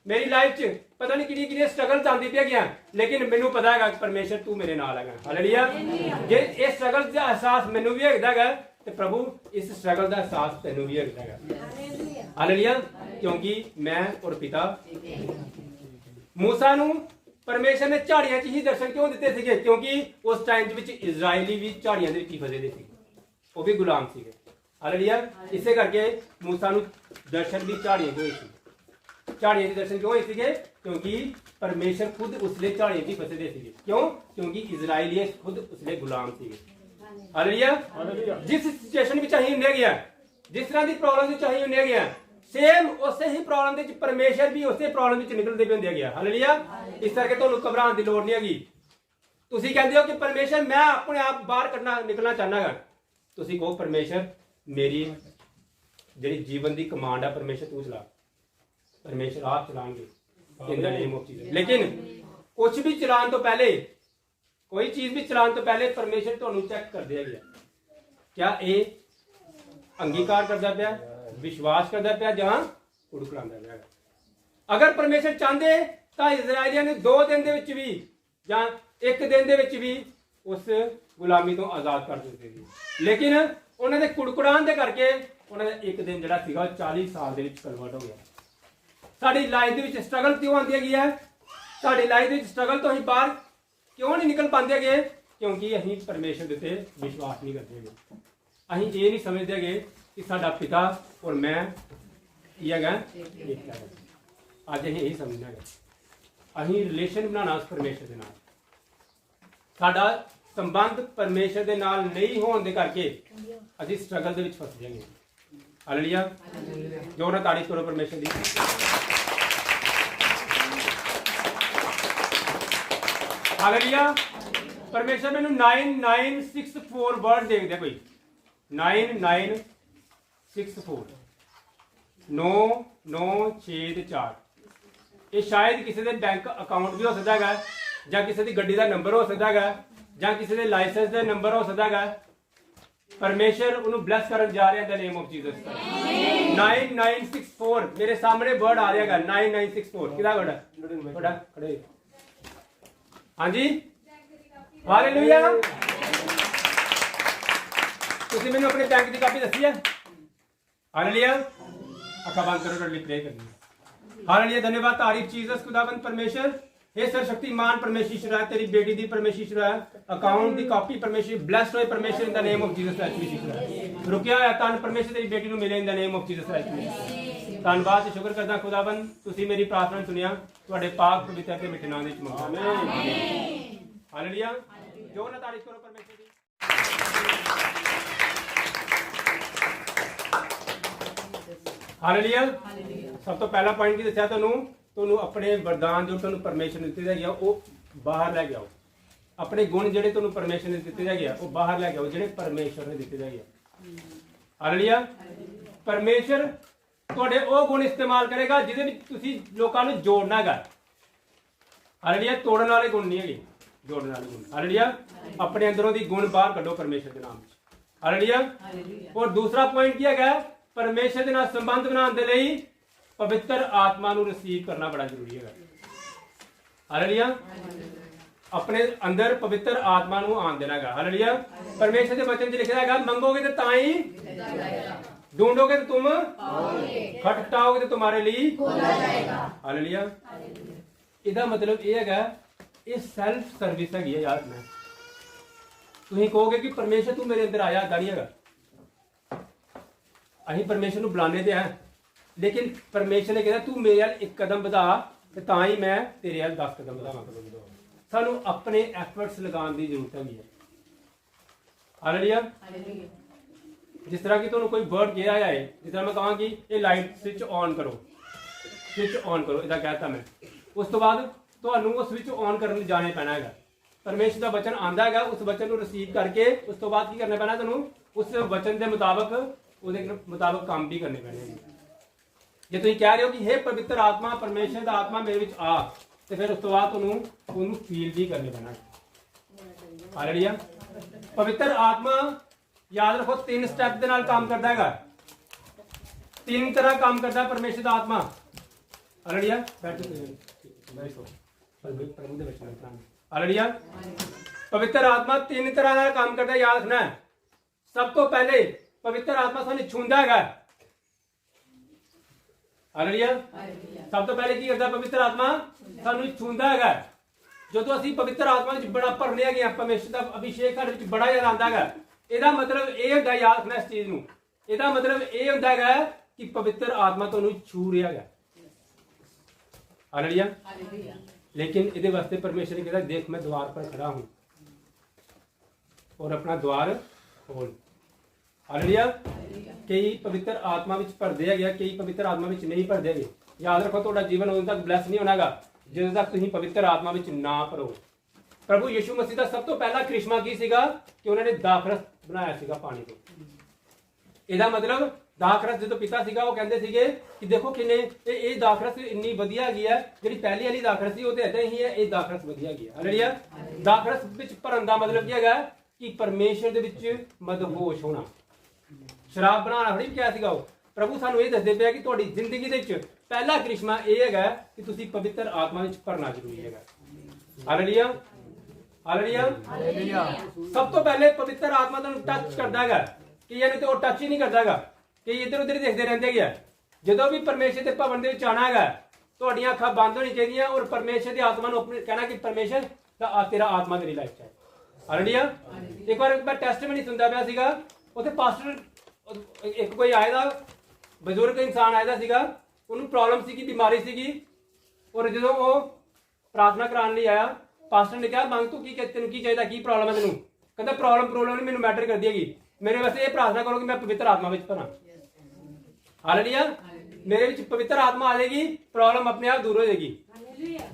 ਮੇਰੀ ਲਾਈਫ 'ਚ ਪਤਾ ਨਹੀਂ ਕਿਹੜੀ ਸਟਰਗਲ ਚੱਲਦੀ ਪਈ ਹੈਗੀਆਂ ਲੇਕਿਨ ਮੈਨੂੰ ਪਤਾ ਹੈਗਾ ਪਰਮੇਸ਼ਰ ਤੂੰ ਮੇਰੇ ਨਾਲ ਹੈਗਾ ਹਾਲੇਲੂਇਆ। ਜੇ ਇਹ ਸਟਰਗਲ ਦਾ ਅਹਿਸਾਸ ਮੈਨੂੰ ਵੀ ਹੈਗਾ ਹੈਗਾ ਤੇ ਪ੍ਰਭੂ ਇਸ ਸਟਰਗਲ ਦਾ ਅਹਿਸਾਸ ਤੈਨੂੰ ਵੀ ਹੈਗਾ ਹੈਗਾ ਹਾਲੇਲੂਇਆ ਕਿਉਂਕਿ ਮੈਂ ਔਰ ਪਿਤਾ। ਮੂਸਾ ਨੂੰ ਪਰਮੇਸ਼ਰ ਨੇ ਝਾੜੀਆਂ 'ਚ ਹੀ ਦਰਸ਼ਨ ਕਿਉਂ ਦਿੱਤੇ ਸੀਗੇ ਕਿਉਂਕਿ ਉਸ ਟਾਈਮ ਦੇ ਵਿੱਚ ਇਜ਼ਰਾਈਲੀ ਵੀ ਝਾੜੀਆਂ ਦੇ ਵਿੱਚ ਹੀ ਫਸੇ ਦੇ ਸੀ, ਉਹ ਵੀ ਗੁਲਾਮ ਸੀਗੇ ਹਾਲੇਲੂਇਆ। ਇਸੇ ਕਰਕੇ ਮੂਸਾ ਨੂੰ ਦਰਸ਼ਨ ਵੀ ਝਾੜੀਆਂ 'ਚ ਹੋਏ ਸੀ। ਝਾੜੀਆਂ ਦੇ ਦਰਸ਼ਨ ਕਿਉਂ ਹੋਏ ਸੀਗੇ ਕਿਉਂਕਿ ਪਰਮੇਸ਼ਰ ਖੁਦ ਉਸਲੇ ਝਾੜੀਆਂ 'ਚ ਹੀ ਫਸੇ ਦੇ ਸੀਗੇ। ਕਿਉਂ ਕਿਉਂਕਿ ਇਜ਼ਰਾਈਲੀ ਖੁਦ ਉਸਲੇ ਗੁਲਾਮ ਸੀਗੇ ਹਾਲੇਲੂਇਆ। ਜਿਸ ਸਿਚੁਏਸ਼ਨ ਵਿੱਚ ਅਸੀਂ ਹੁੰਦੇ ਗਿਆ, ਜਿਸ ਤਰ੍ਹਾਂ ਦੀ ਪ੍ਰੋਬਲਮ ਵਿੱਚ ਅਸੀਂ ਹੁੰਦੇ ਗਿਆ, ਸੇਮ ਉਸੇ ਹੀ ਪ੍ਰੋਬਲਮ ਦੇ ਵਿੱਚ ਪਰਮੇਸ਼ਰ ਵੀ ਉਸੇ ਪ੍ਰੋਬਲਮ ਵਿੱਚ ਨਿਕਲਦੇ ਵੀ ਹੁੰਦੇ ਗਿਆ ਹਾਲੇਲੂਇਆ। ਇਸ ਕਰਕੇ ਤੁਹਾਨੂੰ ਘਬਰਾਉਣ ਦੀ ਲੋੜ ਨਹੀਂ ਹੈਗੀ। ਤੁਸੀਂ ਕਹਿੰਦੇ ਹੋ ਕਿ ਪਰਮੇਸ਼ਰ ਮੈਂ ਆਪਣੇ ਆਪ ਬਾਹਰ ਨਿਕਲਣਾ ਚਾਹਨਾਗਾ, ਤੁਸੀਂ ਕਹੋ ਪਰਮੇਸ਼ਰ ਮੇਰੀ ਜਿਹੜੀ ਜੀਵਨ ਦੀ ਕਮਾਂਡ ਹੈ ਪਰਮੇਸ਼ਰ ਤੂੰ ਚਲਾ, ਪਰਮੇਸ਼ਰ ਆਪ ਚਲਾएंगे in the name of Jesus. लेकिन कुछ भी चलाने तो पहले कोई चीज भी चलाने तो पहले परमेश्वर ਤੁਹਾਨੂੰ ਚੈੱਕ ਕਰਦੇ ਹੈਗੇ क्या ਇਹ ਅੰਗੀਕਾਰ ਕਰਦਾ ਪਿਆ, ਵਿਸ਼ਵਾਸ ਕਰਦਾ ਪਿਆ ਜਾਂ ਕੁੜਕੜਾਉਂਦਾ ਪਿਆ। ਅਗਰ ਪਰਮੇਸ਼ਰ ਚਾਹੁੰਦੇ ਤਾਂ ਇਜ਼ਰਾਈਲੀਆਂ ਨੂੰ 2 ਦਿਨ ਦੇ ਵਿੱਚ ਵੀ ਜਾਂ 1 ਦਿਨ ਦੇ ਵਿੱਚ ਵੀ ਉਸ ਗੁਲਾਮੀ ਤੋਂ ਆਜ਼ਾਦ ਕਰ ਦਿੰਦੇ ਸੀ ਲੇਕਿਨ ਉਹਨਾਂ ਦੇ ਕੁੜਕੜਾਉਣ ਦੇ ਕਰਕੇ ਉਹਨਾਂ ਦਾ 1 ਦਿਨ ਜਿਹੜਾ ਸੀਗਾ 40 ਸਾਲ ਦੇ ਵਿੱਚ ਕਨਵਰਟ ਹੋ ਗਿਆ। ਸਾਡੀ ਲਾਈਫ ਦੇ ਵਿੱਚ ਸਟਰਗਲ ਕਿਉਂ ਆਉਂਦੀ ਹੈਗੀ ਹੈ? ਸਾਡੀ ਲਾਈਫ ਦੇ ਵਿੱਚ ਸਟਰਗਲ ਤੋਂ ਅਸੀਂ ਬਾਹਰ ਕਿਉਂ ਨਹੀਂ ਨਿਕਲ ਪਾਉਂਦੇ ਹੈਗੇ? ਕਿਉਂਕਿ ਅਸੀਂ ਪਰਮੇਸ਼ਰ ਦੇ ਉੱਤੇ ਵਿਸ਼ਵਾਸ ਨਹੀਂ ਕਰਦੇ ਹੈਗੇ। ਅਸੀਂ ਇਹ ਨਹੀਂ ਸਮਝਦੇ ਹੈਗੇ ਕਿ ਸਾਡਾ ਪਿਤਾ ਔਰ ਮੈਂ ਕੀ ਹੈਗਾ ਇੱਕ ਹੈ। ਅੱਜ ਅਸੀਂ ਇਹੀ ਸਮਝਣਾ ਹੈਗਾ। ਅਸੀਂ ਰਿਲੇਸ਼ਨ ਬਣਾਉਣਾ ਉਸ ਪਰਮੇਸ਼ਰ ਦੇ ਨਾਲ, ਸਾਡਾ ਸੰਬੰਧ ਪਰਮੇਸ਼ਰ ਦੇ ਨਾਲ ਨਹੀਂ ਹੋਣ ਦੇ ਕਰਕੇ ਅਸੀਂ ਸਟਰਗਲ ਦੇ ਵਿੱਚ ਫਸ ਜਾਵਾਂਗੇ ਹਾਲੇਲੂਇਆ। ਜੋ ਨਾ ਤਾਰੀਫ ਕਰੋ ਪਰਮੇਸ਼ਰ ਦੀ। ਹਾਲੇਲੂਇਆ। ਪਰਮੇਸ਼ਰ ਮੈਨੂੰ 9964 ਵਰਡ ਦੇ ਦਿਆ ਕੋਈ 9964 9964 ਇਹ ਸ਼ਾਇਦ ਕਿਸੇ ਦੇ ਬੈਂਕ ਅਕਾਊਂਟ ਵੀ ਹੋ ਸਕਦਾ ਹੈਗਾ ਜਾਂ ਕਿਸੇ ਦੀ ਗੱਡੀ ਦਾ ਨੰਬਰ ਹੋ ਸਕਦਾ ਹੈਗਾ ਜਾਂ ਕਿਸੇ ਦੇ ਲਾਇਸੈਂਸ ਦਾ ਨੰਬਰ ਹੋ ਸਕਦਾ ਹੈਗਾ। ਪਰਮੇਸ਼ਰ ਉਹਨੂੰ ਬਲੈਸ ਕਰਨ ਜਾ ਰਿਹਾ ਹੈ ਦ ਨੇਮ ਆਫ ਜੀਸਸ। 9964 ਮੇਰੇ ਸਾਹਮਣੇ ਵਰਡ ਆ ਰਿਹਾ ਹੈਗਾ 9964 ਕਿਹਦਾ ਵਰਡ ਹੈ ਤੁਹਾਡਾ? ਖੜੇ ਹਾਂਜੀ ਹਾਲੇਲੂਇਆ। ਤੁਸੀਂ ਮੈਨੂੰ ਆਪਣੇ ਬੈਂਕ ਦੀ ਕਾਪੀ ਦੱਸੀ ਹੈ ਹਾਲੇਲੂਇਆ। ਅੱਖਾਂ ਬੰਦ ਕਰੋ, ਤੁਹਾਡੇ ਲਈ ਪ੍ਰੇ ਕਰਨੀ ਹੈ ਹਾਲੇਲੂਇਆ। धन्यवाद तारीफ जीसस खुदाबंद परमेश्वर हे सर्वशक्तिमान परमेश्वर है, तेरी बेटी दी परमेश्वर है अकाउंट दी कॉपी परमेश्वर ब्लेस्ड होए परमेश्वर in the name of Jesus Christ. रुकिया होया तन परमेश्वर तेरी बेटी ਨੂੰ ਮਿਲੇ in the name of Jesus Christ. ਧੰਨਵਾਦ ਤੇ ਸ਼ੁਕਰ ਕਰਦਾ ਖੁਦਾਬੰਦ ਤੁਸੀਂ ਮੇਰੀ ਪ੍ਰਾਰਥਨਾ ਸੁਣਿਆ, ਤੁਹਾਡੇ ਪਾਕ ਪਵਿੱਤਰ ਤੇ ਮਿੱਠੇ ਨਾਮ ਦੇ ਵਿੱਚ ਮੰਗਦਾ ਆਮੀਨ ਹਾਲੇਲੂਇਆ। ਜੋ ਨਾ ਤਾਰੀਫ ਕਰੋ ਪਰਮੇਸ਼ਰ ਦੀ। ਹਾਲੇਲੂਇਆ। ਸਭ ਤੋਂ ਪਹਿਲਾ ਪੁਆਇੰਟ ਕੀ ਦੱਸਿਆ ਤੁਹਾਨੂੰ ਆਪਣੇ ਵਰਦਾਨ ਜੋ ਤੁਹਾਨੂੰ ਪਰਮੇਸ਼ਰ ਨੇ ਦਿੱਤੇ ਹੈਗੇ ਉਹ ਬਾਹਰ ਲੈ ਕੇ ਆਓ। ਆਪਣੇ ਗੁਣ ਜਿਹੜੇ ਤੁਹਾਨੂੰ ਪਰਮੇਸ਼ਰ ਨੇ ਦਿੱਤੇ ਹੈਗੇ ਆ ਉਹ ਬਾਹਰ ਲੈ ਕੇ ਆਓ ਜਿਹੜੇ ਪਰਮੇਸ਼ਰ ਨੇ ਦਿੱਤੇ ਹੈਗੇ ਆ। ਹਾਲੇਲੂਇਆ। ਪਰਮੇਸ਼ਰ ਤੁਹਾਡੇ ਉਹ ਗੁਣ ਇਸਤੇਮਾਲ ਕਰੇਗਾ ਜਿਹਦੇ ਵਿੱਚ ਤੁਸੀਂ ਲੋਕਾਂ ਨੂੰ ਜੋੜਨਾ ਹੈਗਾ। ਹਾਲੇਲੂਇਆ। ਤੋੜਨ ਵਾਲੇ ਗੁਣ ਨਹੀਂ ਹੈਗੇ, ਜੋੜਨ ਵਾਲੇ ਗੁਣ। ਹਾਲੇਲੂਇਆ। ਆਪਣੇ ਅੰਦਰੋਂ ਦੀ ਗੁਣ ਬਾਹਰ ਕੱਢੋ ਪਰਮੇਸ਼ਰ ਦੇ ਨਾਮ ਵਿੱਚ। ਹਾਲੇਲੂਇਆ। ਔਰ ਦੂਸਰਾ ਪੁਆਇੰਟ ਕੀ ਹੈਗਾ? ਪਰਮੇਸ਼ਰ ਦੇ ਨਾਲ ਸੰਬੰਧ ਬਣਾਉਣ ਦੇ ਲਈ ਪਵਿੱਤਰ ਆਤਮਾ ਨੂੰ ਰਿਸੀਵ ਕਰਨਾ ਬੜਾ ਜ਼ਰੂਰੀ ਹੈਗਾ। ਹਾਲੇਲੂਇਆ। ਆਪਣੇ ਅੰਦਰ ਪਵਿੱਤਰ ਆਤਮਾ ਨੂੰ ਆਉਣ ਦੇਣਾ ਹੈਗਾ। ਹਾਲੇਲੂਇਆ। ਪਰਮੇਸ਼ਰ ਦੇ ਵਚਨ 'ਚ ਲਿਖਿਆ ਹੈਗਾ ਮੰਗੋਗੇ ਤੇ ਤਾਂ ਹੀ, ढूंढोगे तो तुम खटखटाओगे तो तुम्हारे लिए खोला जाएगा। हालेलुया। ਇਹਦਾ ਮਤਲਬ ਇਹ ਹੈਗਾ ਇਹ ਸੈਲਫ ਸਰਵਿਸ ਹੈਗੀ ਹੈ ਯਾਰ। ਮੈਂ ਤੁਸੀਂ ਕਹੋਗੇ ਕਿ ਪਰਮੇਸ਼ਰ ਤੂੰ ਮੇਰੇ ਅੰਦਰ ਆਇਆ, ਏਦਾਂ ਨਹੀਂ ਹੈਗਾ। ਅਸੀਂ ਪਰਮੇਸ਼ਰ ਨੂੰ ਬੁਲਾਣੇ ਤੇ ਆ, ਲੇਕਿਨ ਪਰਮੇਸ਼ਰ ਨੇ ਕਿਹਾ ਤੂੰ ਮੇਰੇ ਵੱਲ ਇੱਕ ਕਦਮ ਵਧਾ ਤੇ ਤਾਂ ਹੀ ਮੈਂ ਤੇਰੇ ਵੱਲ 10 ਕਦਮ ਵਧਾਵਾਂਗਾ। ਸਾਨੂੰ ਆਪਣੇ ਐਫਰਟਸ ਲਗਾਉਣ ਦੀ ਜ਼ਰੂਰਤ ਹੈਗੀ ਹੈ। ਹਾਲੇਲੂਇਆ। ਜਿਸ ਤਰ੍ਹਾਂ ਕਿ ਤੁਹਾਨੂੰ ਕੋਈ ਵਰਡ ਕਿਹਾ ਹੈ, ਜਿਸ ਤਰ੍ਹਾਂ ਮੈਂ ਕਹਾਂ ਕਿ ਇਹ ਲਾਈਟ ਸਵਿਚ ਔਨ ਕਰੋ, ਸਵਿਚ ਔਨ ਕਰੋ, ਇਹਦਾ ਕਹਿਤਾ ਮੈਂ। ਉਸ ਤੋਂ ਬਾਅਦ ਤੁਹਾਨੂੰ ਉਹ ਸਵਿਚ ਔਨ ਕਰਨ ਲਈ ਜਾਣੇ ਪੈਣਾ ਹੈਗਾ। ਪਰਮੇਸ਼ਰ ਦਾ ਵਚਨ ਆਂਦਾ ਹੈਗਾ, ਉਸ ਵਚਨ ਨੂੰ ਰਿਸੀਵ ਕਰਕੇ ਉਸ ਤੋਂ ਬਾਅਦ ਕੀ ਕਰਨਾ ਪੈਣਾ ਤੁਹਾਨੂੰ? ਉਸ ਵਚਨ ਦੇ ਮੁਤਾਬਕ ਉਹਦੇ ਮੁਤਾਬਕ ਕੰਮ ਵੀ ਕਰਨੇ ਪੈਣੇ ਹੈਗੇ। ਜੇ ਤੁਸੀਂ ਕਹਿ ਰਹੇ ਹੋ ਕਿ हे ਪਵਿੱਤਰ ਆਤਮਾ, ਪਰਮੇਸ਼ਰ ਦਾ ਆਤਮਾ ਮੇਰੇ ਵਿੱਚ ਆ, ਤੇ ਫਿਰ ਉਸ ਤੋਂ ਬਾਅਦ ਤੁਹਾਨੂੰ ਉਹਨੂੰ ਫੀਲ ਵੀ ਕਰਨੇ ਪੈਣਾ। ਹਾਲੇਲੂਇਆ। ਪਵਿੱਤਰ ਆਤਮਾ याद रखो 3 स्टेप ਦੇ ਨਾਲ ਕੰਮ ਕਰਦਾ ਹੈਗਾ। 3 ਤਰ੍ਹਾਂ ਕੰਮ ਕਰਦਾ ਪਰਮੇਸ਼ਰ ਦਾ ਆਤਮਾ। ਹਾਲੇਲੂਇਆ। ਹਾਲੇਲੂਇਆ। ਪਵਿੱਤਰ ਆਤਮਾ 3 ਤਰ੍ਹਾਂ ਨਾਲ ਕੰਮ ਕਰਦਾ, ਯਾਦ ਰੱਖਣਾ। ਸਭ ਤੋਂ ਪਹਿਲੇ ਪਵਿੱਤਰ ਆਤਮਾ ਸਾਨੂੰ ਛੂੰਹਦਾ ਹੈਗਾ। ਹਾਲੇਲੂਇਆ। ਸਭ ਤੋਂ ਪਹਿਲੇ ਕੀ ਕਰਦਾ ਪਵਿੱਤਰ ਆਤਮਾ? ਸਾਨੂੰ ਛੂੰਹਦਾ ਹੈਗਾ। ਜਦੋਂ ਅਸੀਂ ਪਵਿੱਤਰ ਆਤਮਾ ਵਿੱਚ ਬੜਾ ਭਰਨੇ ਹੈਗੇ ਆ, ਪਰਮੇਸ਼ਰ ਦਾ ਅਭਿਸ਼ੇਕ ਸਾਡੇ ਵਿੱਚ ਬੜਾ ਜ਼ਿਆਦਾ ਆਉਂਦਾ ਹੈਗਾ। ਇਹਦਾ ਮਤਲਬ ਇਹ ਹੁੰਦਾ, ਯਾਦ ਰੱਖਣਾ ਇਸ ਚੀਜ਼ ਨੂੰ, ਇਹਦਾ ਮਤਲਬ ਇਹ ਹੁੰਦਾ ਹੈਗਾ ਕਿ ਪਵਿੱਤਰ ਆਤਮਾ ਤੁਹਾਨੂੰ ਛੂ ਰਿਹਾ ਹੈਗਾ। हालेलुया। लेकिन ਇਹਦੇ ਵਾਸਤੇ ਪਰਮੇਸ਼ਰ ਨੇ ਕਿਹਾ ਦੇਖ मैं द्वार पर खड़ा हूं और अपना द्वार खोल। हालेलुया। ਕਈ ਪਵਿੱਤਰ ਆਤਮਾ ਵਿੱਚ ਭਰਦੇ ਹੈਗੇ, ਕਈ ਪਵਿੱਤਰ ਆਤਮਾ ਵਿੱਚ ਨਹੀਂ ਭਰਦੇ ਹੈਗੇ। ਯਾਦ ਰੱਖੋ ਤੁਹਾਡਾ ਜੀਵਨ ਉਦੋਂ ਤੱਕ ਬਲੈਸ ਨਹੀਂ ਹੋਣਾਗਾ ਜਦੋਂ ਤੱਕ ਤੁਸੀਂ ਪਵਿੱਤਰ ਆਤਮਾ ਵਿੱਚ ਨਾ ਭਰੋ। ਪ੍ਰਭੂ ਯਿਸੂ ਮਸੀਹ ਦਾ ਸਭ ਤੋਂ ਪਹਿਲਾ ਕ੍ਰਿਸ਼ਮਾ ਕੀ ਸੀਗਾ ਕਿ ਉਹਨਾਂ ਨੇ ਦਾਖਰਸ ਬਣਾਇਆ ਸੀਗਾ ਪਾਣੀ ਤੋਂ। ਇਹਦਾ ਮਤਲਬ ਦਾਖਰਸ ਜਦੋਂ ਪਿਤਾ ਸੀਗਾ ਉਹ ਕਹਿੰਦੇ ਸੀਗੇ ਕਿ ਦੇਖੋ ਕਿੰਨੇ ਇਹ ਦਾਖਰਸ ਇੰਨੀ ਵਧੀਆ ਹੈਗੀ ਹੈ, ਜਿਹੜੀ ਪਹਿਲੀ ਵਾਲੀ ਦਾਖਰਸ ਸੀ ਉਹ ਤੇ ਏਦਾਂ ਹੀ ਹੈ, ਇਹ ਦਾਖਰਸ ਵਧੀਆ ਹੈਗੀ ਹੈ। ਹਾਲੇਲੂਇਆ। ਦਾਖਰਸ ਵਿੱਚ ਭਰਨ ਦਾ ਮਤਲਬ ਕੀ ਹੈਗਾ ਕਿ ਪਰਮੇਸ਼ਰ ਦੇ ਵਿੱਚ ਮਦਹੋਸ਼ ਹੋਣਾ। ਸ਼ਰਾਬ ਬਣਾਉਣਾ ਥੋੜੀ ਕਿਹਾ ਸੀਗਾ ਉਹ। ਪ੍ਰਭੂ ਸਾਨੂੰ ਇਹ ਦੱਸਦੇ ਪਿਆ ਕਿ ਤੁਹਾਡੀ ਜ਼ਿੰਦਗੀ ਦੇ ਵਿੱਚ ਪਹਿਲਾ ਕ੍ਰਿਸ਼ਮਾ ਇਹ ਹੈਗਾ ਕਿ ਤੁਸੀਂ ਪਵਿੱਤਰ ਆਤਮਾ ਵਿੱਚ ਭਰਨਾ ਜ਼ਰੂਰੀ ਹੈਗਾ। ਹਾਲੇਲੂਇਆ। ਹਾਲੇਲੂਇਆ। ਹਾਲੇਲੂਇਆ। ਸਭ ਤੋਂ ਪਹਿਲੇ ਪਵਿੱਤਰ ਆਤਮਾ ਤੁਹਾਨੂੰ ਟੱਚ ਕਰਦਾ ਹੈਗਾ, ਕਿ ਇਹਨੂੰ ਤੇ ਉਹ ਟੱਚ ਹੀ ਨਹੀਂ ਕਰਦਾ ਹੈਗਾ, ਕਿ ਇੱਧਰ ਉੱਧਰ ਦੇਖਦੇ ਰਹਿੰਦੇ ਹੈਗੇ। ਜਦੋਂ ਵੀ ਪਰਮੇਸ਼ਰ ਦੇ ਭਵਨ ਦੇ ਵਿੱਚ ਆਣਾ ਹੈਗਾ ਤੁਹਾਡੀਆਂ ਅੱਖਾਂ ਬੰਦ ਹੋਣੀ ਚਾਹੀਦੀਆਂ ਔਰ ਪਰਮੇਸ਼ਰ ਦੀ ਆਤਮਾ ਨੂੰ ਆਪਣੇ ਕਹਿਣਾ ਕਿ ਪਰਮੇਸ਼ਰ ਦਾ ਤੇਰਾ ਆਤਮਾ ਮੇਰੀ ਲਾਈਫ 'ਚ ਹੈ। ਹਾਲੇਲੂਇਆ। ਇੱਕ ਵਾਰ ਮੈਂ ਟੈਸਟਮਨੀ ਸੁਣਦਾ ਪਿਆ ਸੀਗਾ, ਉੱਥੇ ਪਾਸਟਰ ਇੱਕ ਕੋਈ ਆਇਆ ਦਾ ਬਜ਼ੁਰਗ ਇਨਸਾਨ ਆਇਆ ਸੀਗਾ, ਉਹਨੂੰ ਪ੍ਰੋਬਲਮ ਸੀਗੀ, ਬਿਮਾਰੀ ਸੀਗੀ, ਔਰ ਜਦੋਂ ਉਹ ਪ੍ਰਾਰਥਨਾ ਕਰਾਉਣ ਲਈ ਆਇਆ ਪਾਸਟਰ ਨੇ ਕਿਹਾ ਮੰਗ ਤੂੰ ਕੀ ਤੈਨੂੰ ਕੀ ਚਾਹੀਦਾ, ਕੀ ਪ੍ਰੋਬਲਮ ਹੈ ਤੈਨੂੰ? ਕਹਿੰਦਾ ਪ੍ਰੋਬਲਮ ਨਹੀਂ ਮੈਨੂੰ ਮੈਟਰ ਕਰਦੀ ਹੈਗੀ, ਮੇਰੇ ਵਾਸਤੇ ਇਹ ਪ੍ਰਾਰਥਨਾ ਕਰੋ ਕਿ ਮੈਂ ਪਵਿੱਤਰ ਆਤਮਾ ਵਿੱਚ ਭਰਾਂ। ਹਾਲੇਲੂਇਆ। ਮੇਰੇ ਵਿੱਚ ਪਵਿੱਤਰ ਆਤਮਾ ਆ ਜਾਏਗੀ, ਪ੍ਰੋਬਲਮ ਆਪਣੇ ਆਪ ਦੂਰ ਹੋ ਜਾਏਗੀ।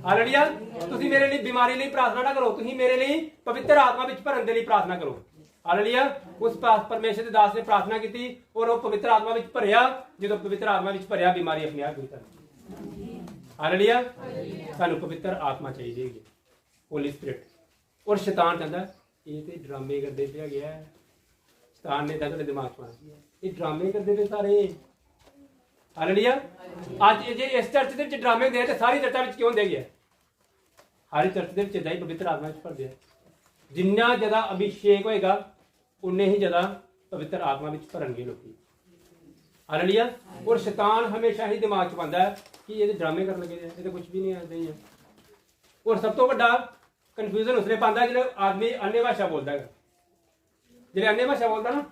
ਹਾਲੇਲੂਇਆ। ਤੁਸੀਂ ਮੇਰੇ ਲਈ ਬਿਮਾਰੀ ਲਈ ਪ੍ਰਾਰਥਨਾ ਨਾ ਕਰੋ, ਤੁਸੀਂ ਮੇਰੇ ਲਈ ਪਵਿੱਤਰ ਆਤਮਾ ਵਿੱਚ ਭਰਨ ਦੇ ਲਈ ਪ੍ਰਾਰਥਨਾ ਕਰੋ। ਹਾਲੇਲੂਇਆ। ਉਸ ਪਰਮੇਸ਼ਰ ਦੇ ਦਾਸ ਨੇ ਪ੍ਰਾਰਥਨਾ ਕੀਤੀ ਔਰ ਉਹ ਪਵਿੱਤਰ ਆਤਮਾ ਵਿੱਚ ਭਰਿਆ। ਜਦੋਂ ਪਵਿੱਤਰ ਆਤਮਾ ਵਿੱਚ ਭਰਿਆ ਬਿਮਾਰੀ ਆਪਣੇ ਆਪ ਦੂਰ ਕਰ ਗਈ। ਹਾਲੇਲੂਇਆ। ਸਾਨੂੰ ਪਵਿੱਤਰ ਆਤਮਾ ਚਾਹੀਦੀ ਹੈਗੀ, ਹੋਲੀ ਸਪਿਰਿਟ। ਔਰ ਸ਼ੈਤਾਨ ਕਹਿੰਦਾ ਇਹ ਤੇ ਡਰਾਮੇ ਕਰਦੇ ਪਿਆ ਗਿਆ, ਸ਼ੈਤਾਨ ਨੇ ਤਾਂ ਤੁਹਾਡੇ ਦਿਮਾਗ 'ਚ ਪਾਇਆ ਇਹ ਡਰਾਮੇ ਕਰਦੇ ਪਏ ਸਾਰੇ। ਹਾਲੇਲੂਇਆ। ਅੱਜ ਜੇ ਇਸ ਚਰਚ ਦੇ ਵਿੱਚ ਡਰਾਮੇ ਹੁੰਦੇ ਆ ਤੇ ਸਾਰੀ ਚਰਚਾਂ ਵਿੱਚ ਕਿਉਂ ਹੁੰਦੇ ਹੈਗੇ? ਹਰ ਚਰਚ ਦੇ ਵਿੱਚ ਇਦਾਂ ਹੀ ਪਵਿੱਤਰ ਆਤਮਾ ਵਿੱਚ ਭਰਦੇ ਆ। ਜਿੰਨਾ ਜ਼ਿਆਦਾ ਅਭਿਸ਼ੇਕ ਹੋਏਗਾ ਉਨੇ ਹੀ ਜ਼ਿਆਦਾ ਪਵਿੱਤਰ ਆਤਮਾ ਵਿੱਚ ਭਰਨਗੇ ਲੋਕੀ। ਹਾਲੇਲੂਇਆ। ਔਰ ਸ਼ੈਤਾਨ ਹਮੇਸ਼ਾ ਹੀ ਦਿਮਾਗ 'ਚ ਪਾਉਂਦਾ ਹੈ ਕਿ ਇਹ ਡਰਾਮੇ ਕਰਨ ਲੱਗੇ ਇਹ ਤਾਂ ਕੁਝ ਵੀ ਨਹੀਂ ਆਉਂਦਾ ਹੀ ਹੈ। ਔਰ ਸਭ ਤੋਂ ਵੱਡਾ ਕਨਫਿਊਜ਼ਨ ਉਸਨੇ ਪਾਉਂਦਾ ਜਿਹੜਾ ਆਦਮੀ अन्य भाषा बोलता है। ਜਿਹੜੇ अन्य भाषा बोलता ना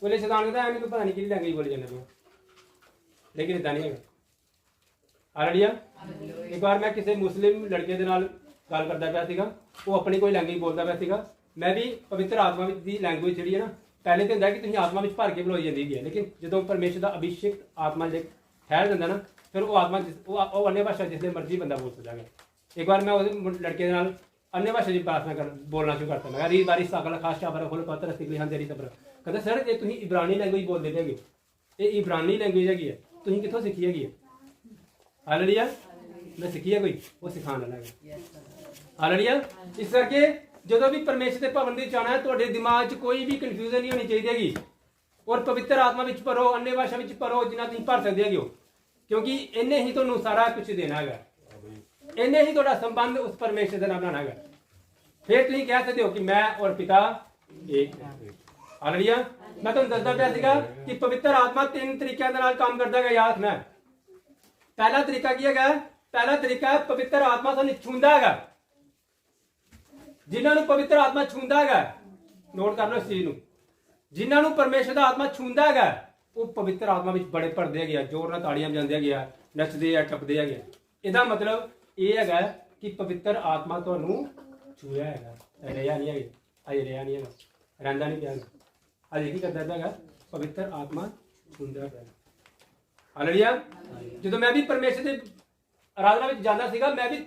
ਉਹਲੇ ਸ਼ੈਤਾਨ ਕਹਿੰਦਾ ਐਵੇਂ ਕੋਈ ਪਤਾ ਨਹੀਂ ਕਿਹੜੀ ਲੈਂਗੁਏਜ ਬੋਲੀ ਜਾਂਦੇ ਨੇ, ਲੇਕਿਨ ਇਦਾਂ ਨਹੀਂ ਹੈਗਾ। ਹਾਲੇਲੂਇਆ। ਇੱਕ ਵਾਰ ਮੈਂ ਕਿਸੇ ਮੁਸਲਿਮ ਲੜਕੇ ਦੇ ਨਾਲ ਗੱਲ ਕਰਦਾ ਪਿਆ ਸੀਗਾ, ਉਹ ਆਪਣੀ ਕੋਈ ਲੈਂਗੁਏਜ ਬੋਲਦਾ ਪਿਆ ਸੀਗਾ। ਮੈਂ ਵੀ ਪਵਿੱਤਰ ਆਤਮਾ ਵਿੱਚ ਦੀ ਲੈਂਗੁਏਜ ਜਿਹੜੀ ਹੈ ਨਾ, ਪਹਿਲੇ ਤਾਂ ਹੁੰਦਾ ਕਿ ਤੁਸੀਂ ਆਤਮਾ ਵਿੱਚ ਭਰ ਕੇ ਬੋਲੀ ਜਾਂਦੀ ਹੈ, ਲੇਕਿਨ ਜਦੋਂ ਪਰਮੇਸ਼ਰ ਦਾ ਅਭਿਸ਼ੇਕ ਆਤਮਾ ਜੇ ਠਹਿਰ ਜਾਂਦਾ ਨਾ ਫਿਰ ਉਹ ਆਤਮਾ ਉਹ अन्य भाषा ਜਿਸਲੇ ਮਰਜ਼ੀ ਬੰਦਾ ਬੋਲ ਸਕਦਾ ਹੈ। ਇੱਕ ਵਾਰ ਮੈਂ ਉਹਦੇ ਲੜਕੇ ਦੇ ਨਾਲ अन्य भाषा की प्रार्थना कर बोलना शुरू करता मैं री बारी सागल खास चाबर खोल पत्र सिकली हां तेरी सबर कहते सर ये तुम इब्रानी लैंग्वेज बोलते थे ये इब्रानी लैंग्वेज हैगी है तुम कितों सीखी हैगी है हालेलुया मैं सीखी है कोई वो सिखाने वाला है हालेलुया इस करके ਜਦੋਂ ਵੀ ਪਰਮੇਸ਼ਰ ਦੇ ਭਵਨ ਵਿੱਚ ਆਣਾ ਹੈ ਤੁਹਾਡੇ ਦਿਮਾਗ 'ਚ ਕੋਈ ਵੀ ਕਨਫਿਊਜ਼ਨ ਨਹੀਂ ਹੋਣੀ ਚਾਹੀਦੀ ਹੈਗੀ ਔਰ ਪਵਿੱਤਰ ਆਤਮਾ ਵਿੱਚ ਭਰੋ ਅੰਨੇ ਭਾਸ਼ਾ ਵਿੱਚ ਭਰੋ ਜਿੰਨਾ ਤੁਸੀਂ ਭਰ ਸਕਦੇ ਹੈਗੇ ਹੋ ਕਿਉਂਕਿ ਇਹਨੇ ਹੀ ਤੁਹਾਨੂੰ ਸਾਰਾ ਕੁਝ ਦੇਣਾ ਹੈਗਾ ਇਹਨੇ ਹੀ ਤੁਹਾਡਾ ਸੰਬੰਧ ਉਸ ਪਰਮੇਸ਼ਰ ਦੇ ਨਾਲ ਬਣਾਉਣਾ ਹੈਗਾ ਫਿਰ ਤੁਸੀਂ ਕਹਿ ਸਕਦੇ ਹੋ ਕਿ ਮੈਂ ਔਰ ਪਿਤਾ ਇੱਕ ਹਾਲੇਲੂਇਆ ਮੈਂ ਤੁਹਾਨੂੰ ਦੱਸਦਾ ਪਿਆ ਸੀਗਾ ਕਿ ਪਵਿੱਤਰ ਆਤਮਾ ਤਿੰਨ ਤਰੀਕਿਆਂ ਦੇ ਨਾਲ ਕੰਮ ਕਰਦਾ ਹੈਗਾ ਯਾਦ ਰੱਖਣਾ ਪਹਿਲਾ ਤਰੀਕਾ ਕੀ ਹੈਗਾ ਪਹਿਲਾ ਤਰੀਕਾ ਹੈ ਪਵਿੱਤਰ ਆਤਮਾ ਸਾਨੂੰ ਛੂੰਹਦਾ ਹੈਗਾ ਜਿਨ੍ਹਾਂ ਨੂੰ ਪਵਿੱਤਰ ਆਤਮਾ ਛੂੰਹਦਾ ਹੈਗਾ ਨੋਟ ਕਰ ਲਓ ਇਸ ਚੀਜ਼ ਨੂੰ ਜਿਨ੍ਹਾਂ ਨੂੰ ਪਰਮੇਸ਼ਰ ਦਾ ਆਤਮਾ ਛੂੰਹਦਾ ਹੈਗਾ ਉਹ ਪਵਿੱਤਰ ਆਤਮਾ ਵਿੱਚ ਬੜੇ ਭਰਦੇ ਹੈਗੇ ਆ ਜ਼ੋਰ ਨਾਲ ਤਾੜੀਆਂ ਵਜਾਉਂਦੇ ਹੈਗੇ ਆ ਨੱਚਦੇ ਆ ਟੱਪਦੇ ਹੈਗੇ ਇਹਦਾ ਮਤਲਬ ਇਹ ਹੈਗਾ ਕਿ ਪਵਿੱਤਰ ਆਤਮਾ ਤੁਹਾਨੂੰ ਛੂਹਿਆ ਹੈਗਾ ਰਿਹਾ ਨਹੀਂ ਹੈਗਾ ਅਜੇ ਰਿਹਾ ਨਹੀਂ ਹੈਗਾ ਰਹਿੰਦਾ ਨਹੀਂ ਪਿਆ ਅਜੇ ਕੀ ਕਰਦਾ ਹੈਗਾ ਪਵਿੱਤਰ ਆਤਮਾ ਛੂੰਹਦਾ ਪਿਆ ਹਾਲੇਲੂਇਆ ਜਦੋਂ ਮੈਂ ਵੀ ਪਰਮੇਸ਼ਰ ਦੇ ਆਰਾਧਨਾ ਵਿੱਚ ਜਾਂਦਾ ਸੀਗਾ ਮੈਂ ਵੀ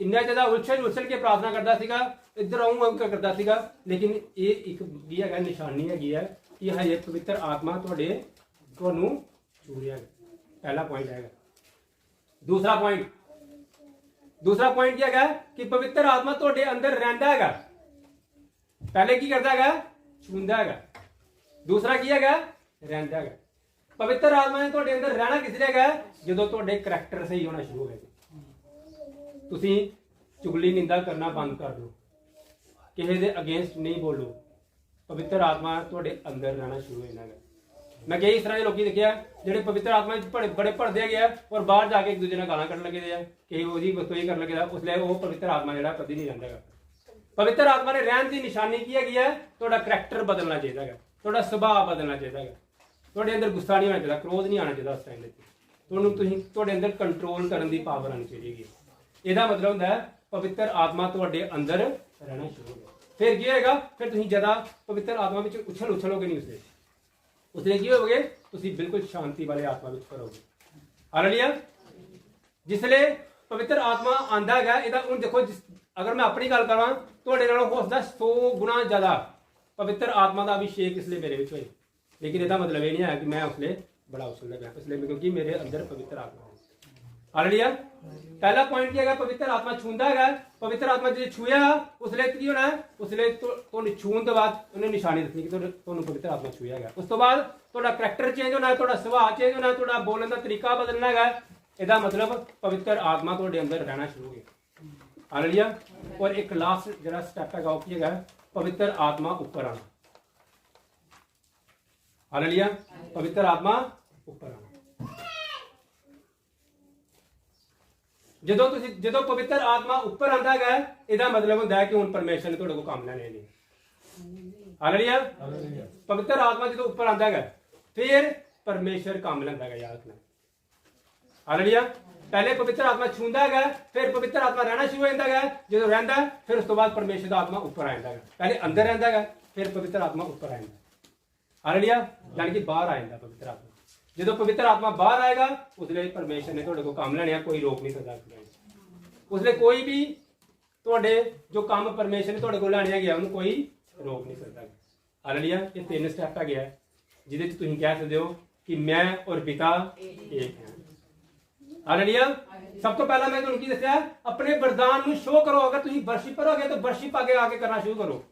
ਇੰਨਾ ਜ਼ਿਆਦਾ ਉਛਲ ਕੇ ਪ੍ਰਾਰਥਨਾ ਕਰਦਾ ਸੀਗਾ ਇੱਧਰ ਆਉਂ ਕਰਦਾ ਸੀਗਾ ਲੇਕਿਨ ਇਹ ਇੱਕ ਵੀ ਹੈਗਾ ਨਿਸ਼ਾਨੀ ਹੈਗੀ ਹੈ ਕਿ ਹਜੇ ਪਵਿੱਤਰ ਆਤਮਾ ਤੁਹਾਨੂੰ ਛੂ ਰਿਹਾ ਹੈ ਪਹਿਲਾ ਪੁਆਇੰਟ ਹੈਗਾ ਦੂਸਰਾ ਪੁਆਇੰਟ ਕੀ ਹੈਗਾ ਕਿ ਪਵਿੱਤਰ ਆਤਮਾ ਤੁਹਾਡੇ ਅੰਦਰ ਰਹਿੰਦਾ ਹੈਗਾ ਪਹਿਲੇ ਕੀ ਕਰਦਾ ਹੈਗਾ ਛੂੰਹਦਾ ਹੈਗਾ ਦੂਸਰਾ ਕੀ ਹੈਗਾ ਰਹਿੰਦਾ ਹੈਗਾ ਪਵਿੱਤਰ ਆਤਮਾ ਨੇ ਤੁਹਾਡੇ ਅੰਦਰ ਰਹਿਣਾ ਕਿਸ ਲਈ ਹੈਗਾ ਜਦੋਂ ਤੁਹਾਡੇ ਕਰੈਕਟਰ ਸਹੀ ਹੋਣਾ ਸ਼ੁਰੂ ਹੋ ਗਏ ਤੁਸੀਂ ਚੁਗਲੀ ਨਿੰਦਾ ਕਰਨਾ ਬੰਦ ਕਰ ਦਿਓ ਕਿਸੇ ਦੇ ਅਗੇਂਸਟ ਨਹੀਂ ਬੋਲੋ ਪਵਿੱਤਰ ਆਤਮਾ ਤੁਹਾਡੇ ਅੰਦਰ ਰਹਿਣਾ ਸ਼ੁਰੂ ਹੋ ਜਾਏਗਾ ਮੈਂ ਕਈ ਇਸ ਤਰ੍ਹਾਂ ਦੇ ਲੋਕੀ ਦੇਖਿਆ ਜਿਹੜੇ ਪਵਿੱਤਰ ਆਤਮਾ ਵਿੱਚ ਬੜੇ ਭਰਦੇ ਹੈਗੇ ਆ ਔਰ ਬਾਹਰ ਜਾ ਕੇ ਇੱਕ ਦੂਜੇ ਨਾਲ ਗਾਲਾਂ ਕੱਢਣ ਲੱਗੇ ਆ ਕਿ ਉਹਦੀ ਵਸਤੂਈ ਕਰਨ ਲੱਗੇ ਆ ਉਸ ਲਈ ਉਹ ਪਵਿੱਤਰ ਆਤਮਾ ਜਿਹੜਾ ਕਦੀ ਨਹੀਂ ਰਹਿੰਦਾ ਹੈਗਾ ਪਵਿੱਤਰ ਆਤਮਾ ਦੇ ਰਹਿਣ ਦੀ ਨਿਸ਼ਾਨੀ ਕੀ ਹੈਗੀ ਹੈ ਤੁਹਾਡਾ ਕਰੈਕਟਰ ਬਦਲਣਾ ਚਾਹੀਦਾ ਹੈਗਾ ਤੁਹਾਡਾ ਸੁਭਾਅ ਬਦਲਣਾ ਚਾਹੀਦਾ ਹੈਗਾ ਤੁਹਾਡੇ ਅੰਦਰ ਗੁੱਸਾ ਨਹੀਂ ਆਉਣਾ ਚਾਹੀਦਾ ਕ੍ਰੋਧ ਨਹੀਂ ਆਉਣਾ ਚਾਹੀਦਾ ਉਸ ਟਾਈਮ ਦੇ ਤੁਹਾਡੇ ਅੰਦਰ ਕੰਟਰੋਲ ਕਰਨ ਦੀ ਪਾਵਰ ਆਉਣੀ ਚਾਹੀਦੀ ਹੈਗੀ ਇਹਦਾ ਮਤਲਬ ਹੁੰਦਾ ਹੈ ਪਵਿੱਤਰ ਆਤਮਾ ਤੁਹਾਡੇ ਅੰਦਰ ਰਹਿਣਾ ਸ਼ੁਰੂ ਹੋ ਗਿਆ ਫਿਰ ਕੀ ਹੋਏਗਾ ਫਿਰ ਤੁਸੀਂ ਜ਼ਿਆਦਾ ਪਵਿੱਤਰ ਆਤਮਾ ਵਿੱਚ ਉਛਲੋਗੇ ਨਹੀਂ ਉਸਲੇ ਕੀ ਹੋਗੇ ਤੁਸੀਂ ਬਿਲਕੁਲ ਸ਼ਾਂਤੀ ਵਾਲੇ ਆਤਮਾ ਵਿੱਚ ਭਰੋਗੇ ਹਾਲੇਲੂਇਆ ਜਿਸਲੇ ਪਵਿੱਤਰ ਆਤਮਾ ਆਂਦਾ ਹੈਗਾ ਇਹਦਾ ਹੁਣ ਦੇਖੋ ਅਗਰ ਮੈਂ ਆਪਣੀ ਗੱਲ ਕਰਾਂ ਤੁਹਾਡੇ ਨਾਲੋਂ ਹੋ ਸਕਦਾ 100 ਗੁਣਾ ਜ਼ਿਆਦਾ ਪਵਿੱਤਰ ਆਤਮਾ ਦਾ ਅਭਿਸ਼ੇਕ ਇਸ ਲਈ ਮੇਰੇ ਵਿੱਚ ਹੋਏ ਲੇਕਿਨ ਇਹਦਾ ਮਤਲਬ ਇਹ ਨਹੀਂ ਹੈ ਕਿ ਮੈਂ ਉਸਲੇ ਬੜਾ ਉਛਲਦਾ ਪਿਆ ਇਸ ਲਈ ਕਿਉਂਕਿ ਮੇਰੇ ਅੰਦਰ ਪਵਿੱਤਰ ਆਤਮਾ ਹੈ ਹਾਲੇਲੂਇਆ पहला पॉइंट क्या है पवित्र आत्मा छूंदा है पवित्र आत्मा जो छूया उसले की होना है उसले तो छून तो बाद उन्हें निशानी दसनी कि ਤੁਹਾਨੂੰ पवित्र आत्मा छूया है उस तो बाद ਤੁਹਾਡਾ ਕਰੈਕਟਰ ਚੇਂਜ ਹੋਣਾ ਹੈ ਤੁਹਾਡਾ ਸੁਭਾਅ ਚੇਂਜ ਹੋਣਾ ਹੈ ਤੁਹਾਡਾ ਬੋਲਣ ਦਾ ਤਰੀਕਾ ਬਦਲਣਾ ਹੈ ਇਹਦਾ ਮਤਲਬ ਪਵਿੱਤਰ ਆਤਮਾ ਤੁਹਾਡੇ ਅੰਦਰ ਰਹਿਣਾ ਸ਼ੁਰੂ ਹੋ ਗਿਆ ਹਾਲੇਲੂਇਆ ਔਰ ਇੱਕ ਲਾਸਟ ਜਿਹੜਾ ਸਟੈਪ ਹੈਗਾ ਉਹ ਕੀ ਹੈਗਾ ਪਵਿੱਤਰ ਆਤਮਾ ਉੱਪਰ ਆਣਾ ਹਾਲੇਲੂਇਆ ਪਵਿੱਤਰ ਆਤਮਾ ਉੱਪਰ ਆਣਾ ਜਦੋਂ ਪਵਿੱਤਰ ਆਤਮਾ ਉੱਪਰ ਆਂਦਾ ਹੈ ਇਹਦਾ ਮਤਲਬ ਹੁੰਦਾ ਹੈ ਕਿ ਹੁਣ ਪਰਮੇਸ਼ਰ ਨੇ ਤੁਹਾਡੇ ਕੋਲ ਕੰਮ ਲੈਣੇ ਨੇ ਹਾਲੇਲੂਇਆ ਪਵਿੱਤਰ ਆਤਮਾ ਜਦੋਂ ਉੱਪਰ ਆਂਦਾ ਹੈ ਫਿਰ ਪਰਮੇਸ਼ਰ ਕੰਮ ਲੈਂਦਾ ਹੈ ਯਾਦ ਰੱਖਣਾ ਹਾਲੇਲੂਇਆ ਪਹਿਲੇ ਪਵਿੱਤਰ ਆਤਮਾ ਛੂੰਦਾ ਹੈ ਫਿਰ ਪਵਿੱਤਰ ਆਤਮਾ ਰਹਿਣਾ ਸ਼ੁਰੂ ਹੋ ਜਾਂਦਾ ਹੈ ਜਦੋਂ ਰਹਿੰਦਾ ਫਿਰ ਉਸ ਤੋਂ ਬਾਅਦ ਪਰਮੇਸ਼ਰ ਦਾ ਆਤਮਾ ਉੱਪਰ ਆ ਜਾਂਦਾ ਹੈ ਪਹਿਲੇ ਅੰਦਰ ਰਹਿੰਦਾ ਹੈ ਫਿਰ ਪਵਿੱਤਰ ਆਤਮਾ ਉੱਪਰ ਆ ਜਾਂਦਾ ਹਾਲੇਲੂਇਆ ਯਾਨੀ ਕਿ ਬਾਹਰ ਆ ਜਾਂਦਾ ਪਵਿੱਤਰ ਆਤਮਾ ਜਦੋਂ ਪਵਿੱਤਰ ਆਤਮਾ ਬਾਹਰ ਆਏਗਾ ਉਸ ਲਈ ਪਰਮੇਸ਼ਰ ਨੇ ਤੁਹਾਡੇ ਕੋਲ ਕੰਮ ਲੈਣੇ ਆ ਕੋਈ ਰੋਕ ਨਹੀਂ ਸਕਦਾ ਉਸ ਲਈ ਕੋਈ ਵੀ ਤੁਹਾਡੇ ਜੋ ਕੰਮ ਪਰਮੇਸ਼ਰ ਨੇ ਤੁਹਾਡੇ ਕੋਲ ਲੈਣੇ ਗਿਆ ਉਹਨੂੰ ਕੋਈ ਰੋਕ ਨਹੀਂ ਸਕਦਾ ਹਾਲੇਲੂਇਆ ਇਹ ਤਿੰਨ ਸਟੈਪ ਹੈਗੇ ਆ ਜਿਹਦੇ 'ਚ ਤੁਸੀਂ ਕਹਿ ਸਕਦੇ ਹੋ ਕਿ ਮੈਂ ਔਰ ਪਿਤਾ ਇੱਕ ਹਾਂ ਹਾਲੇਲੂਇਆ ਸਭ ਤੋਂ ਪਹਿਲਾਂ ਮੈਂ ਤੁਹਾਨੂੰ ਕੀ ਦੱਸਿਆ ਆਪਣੇ ਵਰਦਾਨ ਨੂੰ ਸ਼ੋਅ ਕਰੋ ਅਗਰ ਤੁਸੀਂ ਵਰਸ਼ਿਪਰ ਹੋਗੇ ਤਾਂ ਵਰਸ਼ਿਪ ਅੱਗੇ ਆ ਕੇ ਕਰਨਾ ਸ਼ੁਰੂ ਕਰੋ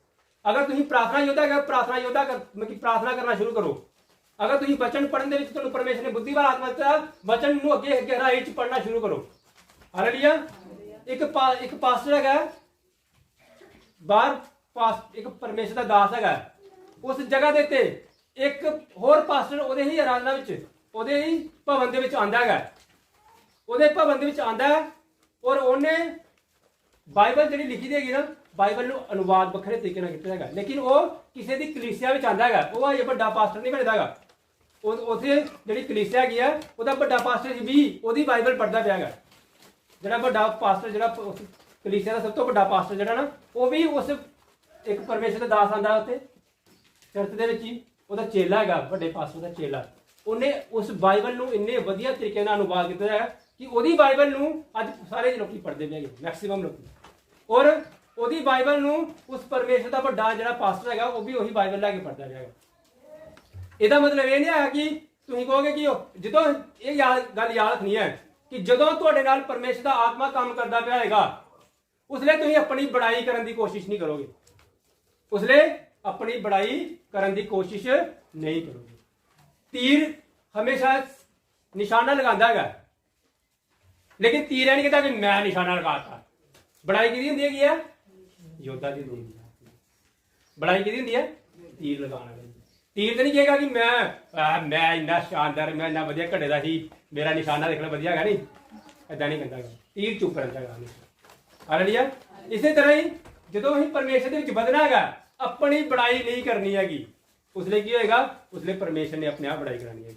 ਅਗਰ ਤੁਸੀਂ ਪ੍ਰਾਰਥਨਾ ਯੋਧਾ ਪ੍ਰਾਰਥਨਾ ਕਰਨਾ ਸ਼ੁਰੂ ਕਰੋ ਅਗਰ ਤੁਸੀਂ ਬਚਨ ਪੜਨ ਦੇ ਵਿੱਚ ਤੁਹਾਨੂੰ ਪਰਮੇਸ਼ਰ ਨੇ ਬੁੱਧੀ ਵਾਲਾ ਆਤਮਾ ਦਿੱਤਾ ਬਚਨ ਨੂੰ ਅੱਗੇ ਗਹਿਰਾਈ 'ਚ ਪੜਨਾ ਸ਼ੁਰੂ ਕਰੋ ਹਾਲੇਲੂਇਆ ਇੱਕ ਪਾਸਟਰ ਹੈਗਾ ਇੱਕ ਪਰਮੇਸ਼ਰ ਦਾ ਦਾਸ ਹੈਗਾ ਉਸ ਜਗ੍ਹਾ ਦੇ ਉੱਤੇ ਇੱਕ ਹੋਰ ਪਾਸਟਰ ਉਹਦੇ ਹੀ ਆਰਾਧਨਾ ਵਿੱਚ ਉਹਦੇ ਹੀ ਭਵਨ ਦੇ ਵਿੱਚ ਆਂਦਾ ਹੈਗਾ ਉਹਦੇ ਭਵਨ ਦੇ ਵਿੱਚ ਆਂਦਾ ਔਰ ਉਹਨੇ ਬਾਈਬਲ ਜਿਹੜੀ ਲਿਖੀ ਹੈਗੀ ਨਾ ਬਾਈਬਲ ਨੂੰ ਅਨੁਵਾਦ ਵੱਖਰੇ ਤਰੀਕੇ ਨਾਲ ਕੀਤਾ ਹੈਗਾ ਲੇਕਿਨ ਉਹ ਕਿਸੇ ਦੀ ਕਲੀਸਿਆ ਵਿੱਚ ਆਂਦਾ ਹੈਗਾ ਉਹ ਇਹ ਵੱਡਾ ਪਾਸਟਰ ਨਹੀਂ ਬਣਦਾ ਹੈਗਾ ਉੱਥੇ ਜਿਹੜੀ ਕਲੀਸਿਆ ਹੈਗੀ ਆ ਉਹਦਾ ਵੱਡਾ ਪਾਸਟਰ ਵੀ ਉਹਦੀ ਬਾਈਬਲ ਪੜ੍ਹਦਾ ਪਿਆ ਹੈਗਾ ਜਿਹੜਾ ਵੱਡਾ ਪਾਸਟਰ ਜਿਹੜਾ ਕਲੀਸਿਆ ਦਾ ਸਭ ਤੋਂ ਵੱਡਾ ਪਾਸਟਰ ਜਿਹੜਾ ਨਾ ਉਹ ਵੀ ਉਸ ਇੱਕ ਪਰਮੇਸ਼ਰ ਦਾ ਦਾਸ ਆਂਦਾ ਉੱਥੇ ਚਰਚ ਦੇ ਵਿੱਚ ਹੀ ਉਹਦਾ ਚੇਲਾ ਹੈਗਾ ਵੱਡੇ ਪਾਸਟਰ ਦਾ ਚੇਲਾ ਉਹਨੇ ਉਸ ਬਾਈਬਲ ਨੂੰ ਇੰਨੇ ਵਧੀਆ ਤਰੀਕੇ ਨਾਲ ਅਨੁਵਾਦ ਕੀਤਾ ਹੈ ਕਿ ਉਹਦੀ ਬਾਈਬਲ ਨੂੰ ਅੱਜ ਸਾਰੇ ਲੋਕੀ ਪੜ੍ਹਦੇ ਪਏ ਹੈਗੇ ਮੈਕਸਿਮਮ ਲੋਕੀ ਔਰ ਉਹਦੀ ਬਾਈਬਲ ਨੂੰ ਉਸ ਪਰਮੇਸ਼ਰ ਦਾ ਵੱਡਾ ਜਿਹੜਾ ਪਾਸਟਰ ਹੈਗਾ ਉਹ ਵੀ ਉਹੀ ਬਾਈਬਲ ਲੈ ਕੇ ਪੜ੍ਹਦਾ ਜਾਏਗਾ। ਇਹਦਾ ਮਤਲਬ ਇਹ ਨਹੀਂ ਹੈ ਕਿ ਤੁਸੀਂ ਕਹੋਗੇ ਕਿ ਜਦੋਂ ਇਹ ਗੱਲ ਯਾਦ ਰੱਖਣੀ ਹੈ ਕਿ ਜਦੋਂ ਤੁਹਾਡੇ ਨਾਲ ਪਰਮੇਸ਼ਰ ਦਾ ਆਤਮਾ ਕੰਮ ਕਰਦਾ ਪਿਆ ਹੋਏਗਾ ਉਸ ਲਈ ਤੁਸੀਂ ਆਪਣੀ ਬੜਾਈ ਕਰਨ ਦੀ ਕੋਸ਼ਿਸ਼ ਨਹੀਂ ਕਰੋਗੇ, ਉਸ ਲਈ ਆਪਣੀ ਬੜਾਈ ਕਰਨ ਦੀ ਕੋਸ਼ਿਸ਼ ਨਹੀਂ ਕਰੋਗੇ। ਤੀਰ ਹਮੇਸ਼ਾ ਨਿਸ਼ਾਨਾ ਲਗਾਉਂਦਾ ਹੈਗਾ, ਲੇਕਿਨ ਤੀਰ ਇਹ ਨਹੀਂ ਕਹਿੰਦਾ ਕਿ ਮੈਂ ਨਿਸ਼ਾਨਾ ਲਗਾਤਾ। ਬੜਾਈ ਕਿਹਦੀ ਹੁੰਦੀ ਹੈਗੀ ਹੈ? ਯੋਧਾ ਦੀ ਹੁੰਦੀ ਹੈ। ਬੜਾਈ ਕਿਹਦੀ ਹੁੰਦੀ ਹੈ? ਤੀਰ ਲਗਾਉਣ ਵਾਲੀ। ਤੀਰ ਤੇ ਨਹੀਂ ਕਹੇਗਾ ਕਿ ਮੈਂ ਇੰਨਾ ਸ਼ਾਨਦਾਰ, ਮੈਂ ਇੰਨਾ ਵਧੀਆ ਘੜੇ ਦਾ ਸੀ, ਮੇਰਾ ਨਿਸ਼ਾਨਾ ਦੇਖਣਾ ਵਧੀਆ ਹੈਗਾ, ਨਹੀਂ ਏਦਾਂ ਨਹੀਂ ਕਹਿੰਦਾ। ਤੀਰ ਚੁੱਪ ਰਹਿੰਦਾ ਹੈਗਾ। ਹਾਲੇਲੂਇਆ। ਇਸੇ ਤਰ੍ਹਾਂ ਹੀ ਜਦੋਂ ਅਸੀਂ ਪਰਮੇਸ਼ਰ ਦੇ ਵਿੱਚ ਵਧਣਾ ਹੈਗਾ, ਆਪਣੀ ਬੜਾਈ ਨਹੀਂ ਕਰਨੀ ਹੈਗੀ, ਉਸ ਲਈ ਕੀ ਹੋਏਗਾ? ਉਸ ਲਈ ਪਰਮੇਸ਼ਰ ਨੇ ਆਪਣੇ ਆਪ ਬੜਾਈ करानी ਹੈਗੀ।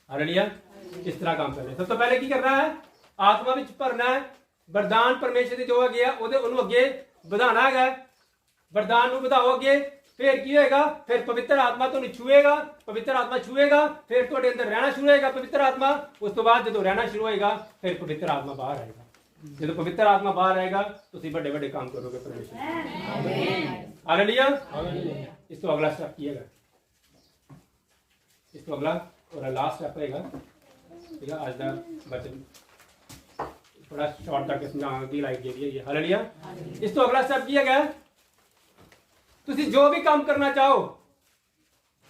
हालेलुया। किस तरह काम करना है? सब तो पहले की करना है? आत्मा विच भरना है। वरदान परमेश्वर की जो है ਉਹਨੂੰ ਅੱਗੇ ਵਧਾਣਾ है। वरदान ਨੂੰ ਵਧਾਓ ਅੱਗੇ, फिर की होएगा? फिर पवित्र आत्मा तो छूएगा, पवित्र आत्मा छूएगा, फिर ਤੁਹਾਡੇ अंदर रहना शुरू होएगा पवित्र आत्मा। उस तो बाद ਜਦੋਂ रहना शुरू होएगा फिर पवित्र आत्मा बाहर आएगा। ਜਦੋਂ पवित्र आत्मा बाहर आएगा ਤੁਸੀਂ ਵੱਡੇ ਵੱਡੇ काम करोगे परमेश्वर। हालेलुया। इस तो अगला स्टेप किएगा, इस तो अगला और लास्ट स्टेप रहेगा। ठीक है, आज का वचन थोड़ा शॉर्ट करके समझाऊंगा कि लाइक के लिए। हालेलुया। इस तो अगला स्टेप किया गया, ਤੁਸੀਂ ਜੋ ਵੀ ਕੰਮ ਕਰਨਾ ਚਾਹੋ,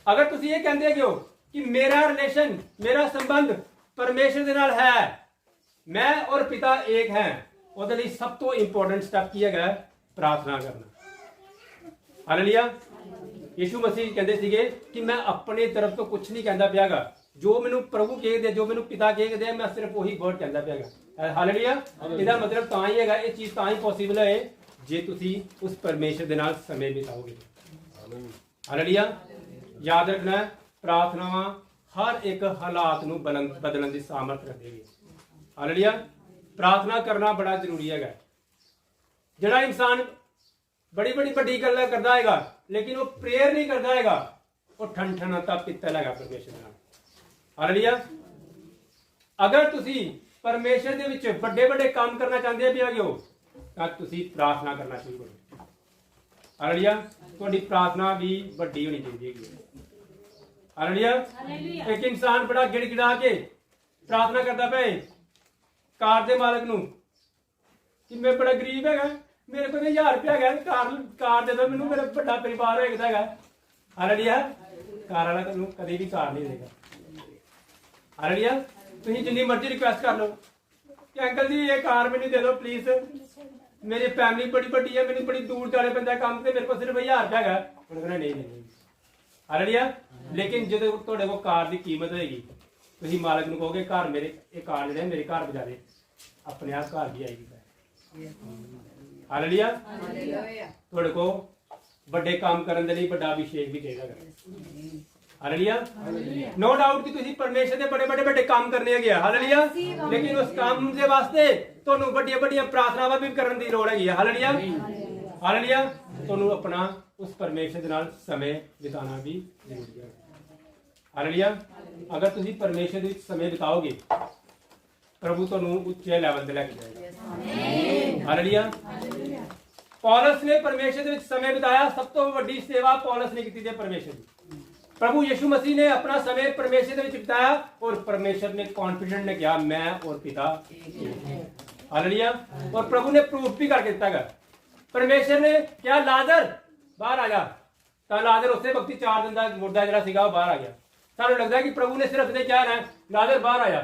ਅਗਰ ਤੁਸੀਂ ਇਹ ਕਹਿੰਦੇ ਹੋ ਕਿ ਮੇਰਾ ਰਿਲੇਸ਼ਨ, ਮੇਰਾ ਸੰਬੰਧ ਪਰਮੇਸ਼ਰ ਦੇ ਨਾਲ ਹੈ, ਮੈਂ ਔਰ ਪਿਤਾ ਇੱਕ ਹੈ, ਉਹਦੇ ਲਈ ਸਭ ਤੋਂ ਇੰਪੋਰਟੈਂਟ ਸਟੈਪ ਕੀ ਹੈਗਾ? ਪ੍ਰਾਰਥਨਾ ਕਰਨਾ। ਹਾਲੇਲੂਇਆ। ਯਿਸੂ ਮਸੀਹ ਕਹਿੰਦੇ ਸੀਗੇ ਕਿ ਮੈਂ ਆਪਣੀ ਤਰਫ ਤੋਂ ਕੁਝ ਨਹੀਂ ਕਹਿੰਦਾ ਪਿਆਗਾ, ਜੋ ਮੈਨੂੰ ਪ੍ਰਭੂ ਕਹਿੰਦੇ, ਜੋ ਮੈਨੂੰ ਪਿਤਾ ਕਹਿੰਦੇ, ਮੈਂ ਸਿਰਫ ਉਹੀ ਵਰਡ ਕਹਿੰਦਾ ਪਿਆਗਾ। ਹਾਲੇਲੂਇਆ। ਇਹਦਾ ਮਤਲਬ ਤਾਂ ਹੀ ਹੈਗਾ, ਇਹ ਚੀਜ਼ ਤਾਂ ਹੀ ਪੋਸੀਬਲ ਹੈ ਜੇ ਤੁਸੀਂ ਉਸ ਪਰਮੇਸ਼ਰ ਦੇ ਨਾਲ ਸਮੇਂ ਬਿਤਾਓਗੇ। ਹਾਲੇਲੂਇਆ। ਯਾਦ ਰੱਖਣਾ, ਪ੍ਰਾਰਥਨਾਵਾਂ ਹਰ ਇੱਕ ਹਾਲਾਤ ਨੂੰ ਬਦਲਣ ਦੀ ਸਾਮਰਥ ਰੱਖਦੀ ਹੈ। ਹਾਲੇਲੂਇਆ। ਪ੍ਰਾਰਥਨਾ ਕਰਨਾ ਬੜਾ ਜ਼ਰੂਰੀ ਹੈਗਾ। ਜਿਹੜਾ ਇਨਸਾਨ ਬੜੀ ਵੱਡੀ ਗੱਲਾਂ ਕਰਦਾ ਹੈਗਾ ਲੇਕਿਨ ਉਹ ਪ੍ਰੇਅਰ ਨਹੀਂ ਕਰਦਾ ਹੈਗਾ, ਉਹ ਠੰਠਣਾਤਾ ਪਿੱਤਲ ਹੈਗਾ ਪਰਮੇਸ਼ਰ ਨਾਲ। ਹਾਲੇਲੂਇਆ। ਅਗਰ ਤੁਸੀਂ ਪਰਮੇਸ਼ਰ ਦੇ ਵਿੱਚ ਵੱਡੇ ਕੰਮ ਕਰਨਾ ਚਾਹੁੰਦੇ ਹੋ ਤਾਂ ਤੁਸੀਂ ਪ੍ਰਾਰਥਨਾ ਕਰਨਾ ਸ਼ੁਰੂ ਕਰੋ। ਹਾਲੇਲੂਇਆ। ਤੁਹਾਡੀ ਪ੍ਰਾਰਥਨਾ ਵੀ ਵੱਡੀ ਹੋਣੀ ਚਾਹੀਦੀ ਹੈ। ਹਾਲੇਲੂਇਆ। ਇੱਕ ਇਨਸਾਨ ਬੜਾ ਗਿੜਗਿੜਾ ਕੇ ਪ੍ਰਾਰਥਨਾ ਕਰਦਾ ਪਏ ਕਾਰ ਦੇ ਮਾਲਕ ਨੂੰ ਕਿ ਮੈਂ ਬੜਾ ਗਰੀਬ ਹੈਗਾ, ਮੇਰੇ ਕੋਲ 1000 ਰੁਪਇਆ ਹੈਗਾ, ਕਾਰ ਦੇ ਦਿਓ ਮੈਨੂੰ, ਮੇਰਾ ਵੱਡਾ ਪਰਿਵਾਰ ਹੈਗਾ। ਹਾਲੇਲੂਇਆ। ਕਾਰ ਵਾਲਾ ਤੁਹਾਨੂੰ ਕਦੇ ਵੀ ਕਾਰ ਨਹੀਂ ਦੇਗਾ। ਹਾਲੇਲੂਇਆ। ਤੁਸੀਂ ਜਿੰਨੀ ਮਰਜ਼ੀ ਰਿਕੁਐਸਟ ਕਰ ਲਓ ਕਿ ਅੰਕਲ ਜੀ ਇਹ ਕਾਰ ਮੈਨੂੰ ਦੇ ਦਿਓ ਪਲੀਜ਼, ਮੇਰੀ ਫੈਮਿਲੀ ਬੜੀ ਵੱਡੀ ਹੈ, ਮੈਨੂੰ ਬੜੀ ਦੂਰ ਜਾਣਾ ਪੈਂਦਾ ਕੰਮ ਤੇ, ਮੇਰੇ ਕੋਲ ਸਿਰਫ 1000 ਰੁਪਇਆ ਹੈਗਾ। ਉਹਨੇ ਕਹਿਣਾ ਨਹੀਂ। ਹਾਲੇਲੂਇਆ। ਲੇਕਿਨ ਜਦੋਂ ਤੁਹਾਡੇ ਕੋਲ ਕਾਰ ਦੀ ਕੀਮਤ ਹੋਏਗੀ ਤੁਸੀਂ ਮਾਲਕ ਨੂੰ ਕਹੋਗੇ ਘਰ ਮੇਰੇ, ਇਹ ਕਾਰ ਜਿਹੜੇ ਮੇਰੇ ਘਰ ਬਜਾ ਦੇ, ਆਪਣੇ ਆਪ ਘਰ ਵੀ ਆਏਗੀ। ਹਾਲੇਲੂਇਆ। ਤੁਹਾਡੇ ਕੋਲ ਵੱਡੇ ਕੰਮ ਕਰਨ ਦੇ ਲਈ ਵੱਡਾ ਅਭਿਸ਼ੇਕ ਵੀ ਚਾਹੀਦਾ। ਹਾਲੇਲੂਇਆ। नो डाउट कि ਤੁਸੀਂ ਪਰਮੇਸ਼ਰ ਦੇ ਵੱਡੇ ਕੰਮ ਕਰਨੇ ਹੈਗੇ। ਹਾਲੇਲੂਇਆ। ਲੇਕਿਨ ਉਸ ਕੰਮ ਦੇ ਵਾਸਤੇ ਤੁਹਾਨੂੰ ਵੱਡੀਆਂ ਪ੍ਰਾਰਥਨਾਵਾਂ ਵੀ ਕਰਨ ਦੀ ਲੋੜ ਹੈਗੀ ਹੈ। ਹਾਲੇਲੂਇਆ। ਹਾਲੇਲੂਇਆ। ਤੁਹਾਨੂੰ ਆਪਣਾ ਉਸ ਪਰਮੇਸ਼ਰ ਦੇ ਨਾਲ ਸਮੇਂ ਬਿਤਾਉਣਾ ਵੀ ਜ਼ਰੂਰੀ ਹੈ। ਹਾਲੇਲੂਇਆ। ਅਗਰ ਤੁਸੀਂ ਪਰਮੇਸ਼ਰ ਦੇ ਵਿੱਚ ਸਮੇਂ ਬਿਤਾਓਗੇ ਪ੍ਰਭੂ ਤੁਹਾਨੂੰ ਉੱਚੇ ਲੈਵਲ ਤੇ ਲੈ ਕੇ ਜਾਏਗਾ। ਹਾਲੇਲੂਇਆ। ਪੌਲਸ ਨੇ ਪਰਮੇਸ਼ਰ ਦੇ ਵਿੱਚ ਸਮੇਂ ਬਿਤਾਇਆ। ਸਭ ਤੋਂ ਵੱਡੀ ਸੇਵਾ ਪੌਲਸ ਨੇ ਕੀਤੀ ਹੈ ਪਰਮੇਸ਼ਰ ਦੀ। प्रभु यीशु मसीह ने अपना समय परमेश्वर के विच बिताया और परमेश्वर ने कॉन्फिडेंट ने कहा मैं और पिता। हालेलुया। और प्रभु ने प्रूफ भी करके दिता गया। परमेश्वर ने क्या लाजर बाहर आ जा, तो लाजर उस वक्त 4 दिन का मुर्दा जरा सीगा बाहर आ गया। सानू लगता है कि प्रभु ने सिर्फ इतने क्या है लाजर बाहर आया।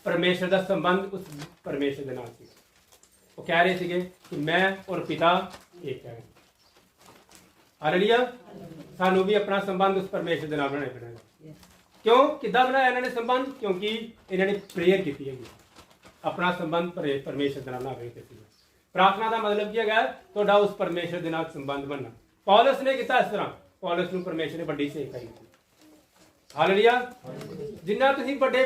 परमेश्वर का संबंध उस परमेश्वर के नाल सी। वो कह रहे थे कि मैं और पिता एक है। हालेलुया। ਸਾਨੂੰ ਵੀ ਆਪਣਾ ਸੰਬੰਧ ਉਸ ਪਰਮੇਸ਼ਰ ਦੇ ਨਾਲ ਬਣਾਉਣਾ ਪੈਣਾ। ਕਿਉਂ? ਕਿੱਦਾਂ ਬਣਾਇਆ ਇਹਨਾਂ ਨੇ ਸੰਬੰਧ? ਕਿਉਂਕਿ ਇਹਨਾਂ ਨੇ ਪ੍ਰੇਅਰ ਕੀਤੀ ਹੈਗੀ। ਆਪਣਾ ਸੰਬੰਧ ਪਰਮੇਸ਼ਰ ਦੇ ਨਾਲ ਬਣਾ ਕੇ ਕੀਤੀ। ਪ੍ਰਾਰਥਨਾ ਦਾ ਮਤਲਬ ਕੀ ਹੈਗਾ? ਤੁਹਾਡਾ ਉਸ ਪਰਮੇਸ਼ਰ ਦੇ ਨਾਲ ਸੰਬੰਧ ਬਣਨਾ। ਪੌਲਸ ਨੇ ਕੀਤਾ ਇਸ ਤਰ੍ਹਾਂ। ਪੌਲਸ ਨੂੰ ਪਰਮੇਸ਼ਰ ਨੇ ਵੱਡੀ ਸੇਵਾ ਦਿੱਤੀ। ਹਾਲੇਲੂਇਆ। ਜਿੰਨਾ ਤੁਸੀਂ ਵੱਡੇ